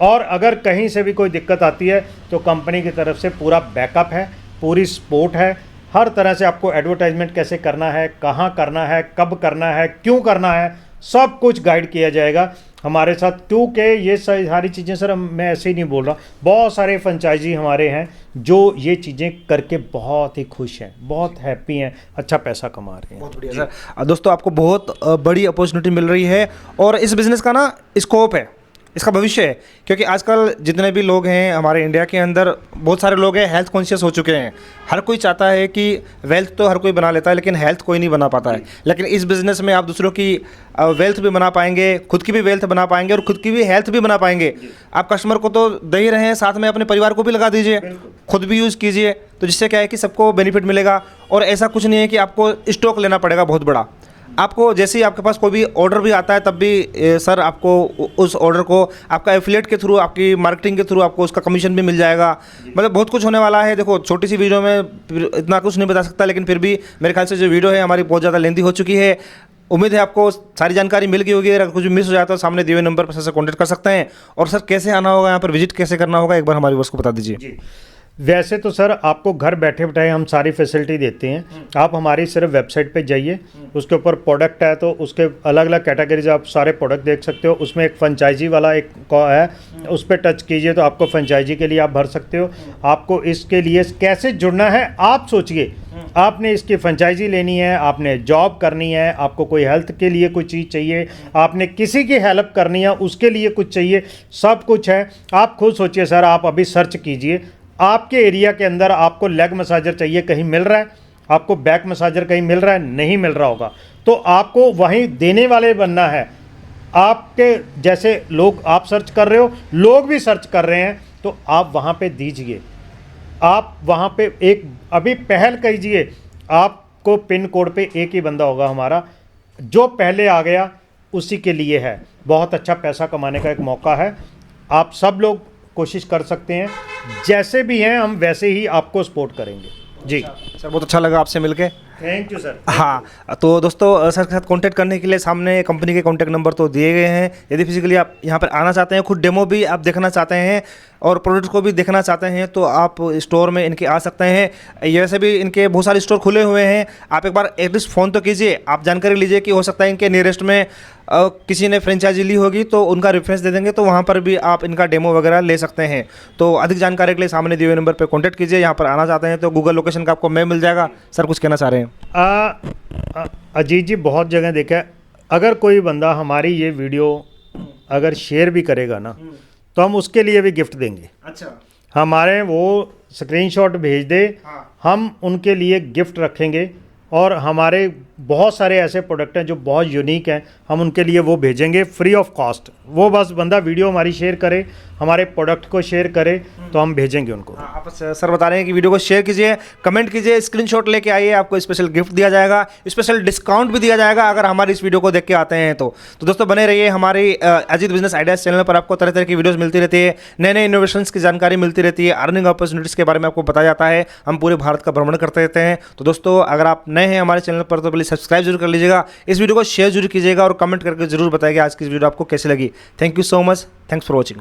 S3: और अगर कहीं से भी कोई दिक्कत आती है तो कंपनी की तरफ से पूरा बैकअप है, पूरी सपोर्ट है। हर तरह से आपको एडवर्टाइजमेंट कैसे करना है, कहाँ करना है, कब करना है, क्यों करना है, सब कुछ गाइड किया जाएगा हमारे साथ। क्योंकि ये सारी चीज़ें सर मैं ऐसे ही नहीं बोल रहा, बहुत सारे फ्रेंचाइजी हमारे हैं जो ये चीज़ें करके बहुत ही खुश हैं, बहुत हैप्पी हैं, अच्छा पैसा कमा रहे हैं।
S2: बहुत बढ़िया सर। दोस्तों आपको बहुत बड़ी अपॉर्चुनिटी मिल रही है और इस बिज़नेस का ना स्कोप है, इसका भविष्य है। क्योंकि आजकल जितने भी लोग हैं हमारे इंडिया के अंदर, बहुत सारे लोग हैं हेल्थ कॉन्शियस हो चुके हैं। हर कोई चाहता है कि वेल्थ तो हर कोई बना लेता है लेकिन हेल्थ कोई नहीं बना पाता है। लेकिन इस बिज़नेस में आप दूसरों की वेल्थ भी बना पाएंगे, खुद की भी वेल्थ बना पाएंगे और खुद की भी हेल्थ भी बना पाएंगे। आप कस्टमर को तो दे ही रहे हैं, साथ में अपने परिवार को भी लगा दीजिए, खुद भी यूज़ कीजिए, तो जिससे क्या है कि सबको बेनिफिट मिलेगा। और ऐसा कुछ नहीं है कि आपको स्टॉक लेना पड़ेगा बहुत बड़ा। आपको जैसे ही आपके पास कोई भी ऑर्डर भी आता है तब भी सर आपको उस ऑर्डर को आपका एफिलिएट के थ्रू, आपकी मार्केटिंग के थ्रू आपको उसका कमीशन भी मिल जाएगा। मतलब बहुत कुछ होने वाला है। देखो छोटी सी वीडियो में इतना कुछ नहीं बता सकता, लेकिन फिर भी मेरे ख्याल से जो वीडियो है हमारी बहुत ज़्यादा लेंथी हो चुकी है। उम्मीद है आपको सारी जानकारी मिल गई होगी। अगर कुछ भी मिस हो जाता है तो सामने दिए हुए नंबर पर सर से कॉन्टैक्ट कर सकते हैं। और सर कैसे आना होगा, यहाँ पर विजिट कैसे करना होगा, एक बार हमारी व्यूअर्स को बता दीजिए।
S3: जी, वैसे तो सर आपको घर बैठे बैठाए हम सारी फैसिलिटी देते हैं। आप हमारी सिर्फ वेबसाइट पे जाइए, उसके ऊपर प्रोडक्ट है तो उसके अलग अलग कैटेगरीज आप सारे प्रोडक्ट देख सकते हो। उसमें एक फ्रेंचाइजी वाला एक है, उस पर टच कीजिए तो आपको फ्रेंचाइजी के लिए आप भर सकते हो। आपको इसके लिए कैसे जुड़ना है आप सोचिए। आपने इसकी फ्रेंचाइजी लेनी है, आपने जॉब करनी है, आपको कोई हेल्थ के लिए कोई चीज़ चाहिए, आपने किसी की हेल्प करनी है उसके लिए कुछ चाहिए, सब कुछ है। आप खुद सोचिए सर, आप अभी सर्च कीजिए आपके एरिया के अंदर आपको लेग मसाजर चाहिए, कहीं मिल रहा है? आपको बैक मसाजर कहीं मिल रहा है? नहीं मिल रहा होगा तो आपको वहीं देने वाले बनना है। आपके जैसे लोग आप सर्च कर रहे हो, लोग भी सर्च कर रहे हैं, तो आप वहाँ पे दीजिए। आप वहाँ पे एक अभी पहल कीजिए। आपको पिन कोड पे एक ही बंदा होगा हमारा, जो पहले आ गया उसी के लिए है। बहुत अच्छा पैसा कमाने का एक मौका है। आप सब लोग कोशिश कर सकते हैं, जैसे भी हैं हम वैसे ही आपको सपोर्ट करेंगे। जी
S2: सर, बहुत अच्छा लगा आपसे मिलके।
S3: Thank you sir.
S2: हाँ, तो दोस्तों सर के साथ कांटेक्ट करने के लिए सामने कंपनी के कांटेक्ट नंबर तो दिए गए हैं। यदि फिजिकली आप यहाँ पर आना चाहते हैं, खुद डेमो भी आप देखना चाहते हैं और प्रोडक्ट को भी देखना चाहते हैं तो आप स्टोर में इनके आ सकते हैं। ये वैसे भी इनके बहुत सारे स्टोर खुले हुए हैं। आप एक बार एटलीस्ट फ़ोन तो कीजिए, आप जानकारी लीजिए कि हो सकता है इनके नियरेस्ट में किसी ने फ्रेंचाइजी ली होगी तो उनका रेफरेंस दे देंगे, तो वहाँ पर भी आप इनका डेमो वगैरह ले सकते हैं। तो अधिक जानकारी के लिए सामने दिए हुए नंबर पर कॉन्टैक्ट कीजिए। यहाँ पर आना चाहते हैं तो गूगल लोकेशन का आपको मैप मिल जाएगा। सर कुछ कहना चाह रहे हैं?
S3: अजीत जी, बहुत जगह देखा है, अगर कोई बंदा हमारी ये वीडियो अगर शेयर भी करेगा ना तो हम उसके लिए भी गिफ्ट देंगे।
S2: अच्छा,
S3: हमारे वो स्क्रीनशॉट भेज दे, हम उनके लिए गिफ्ट रखेंगे। और हमारे बहुत सारे ऐसे प्रोडक्ट हैं जो बहुत यूनिक हैं, हम उनके लिए वो भेजेंगे फ्री ऑफ कॉस्ट। वो बस बंदा वीडियो हमारी शेयर करे, हमारे प्रोडक्ट को शेयर करे तो हम भेजेंगे उनको।
S2: आप सर बता रहे हैं कि वीडियो को शेयर कीजिए, कमेंट कीजिए, स्क्रीनशॉट लेके आइए, आपको स्पेशल गिफ्ट दिया जाएगा, स्पेशल डिस्काउंट भी दिया जाएगा अगर हमारी इस वीडियो को देख के आते हैं तो। दोस्तों बने रहिए हमारी अजीत बिजनेस आइडियाज़ चैनल पर। आपको तरह तरह की वीडियोस मिलती रहती है, नए नए इनोवेशंस की जानकारी मिलती रहती है, अर्निंग अपॉर्चुनिटीज़ के बारे में आपको बताया जाता है। हम पूरे भारत का भ्रमण करते रहते हैं। तो दोस्तों अगर आप नए हैं हमारे चैनल पर तो प्लीज़ सब्सक्राइब जरूर कर लीजिएगा, इस वीडियो को शेयर जरूर कीजिएगा और कमेंट करके जरूर बताइएगा आज की इस वीडियो आपको कैसी लगी। Thank you so much, thanks for watching.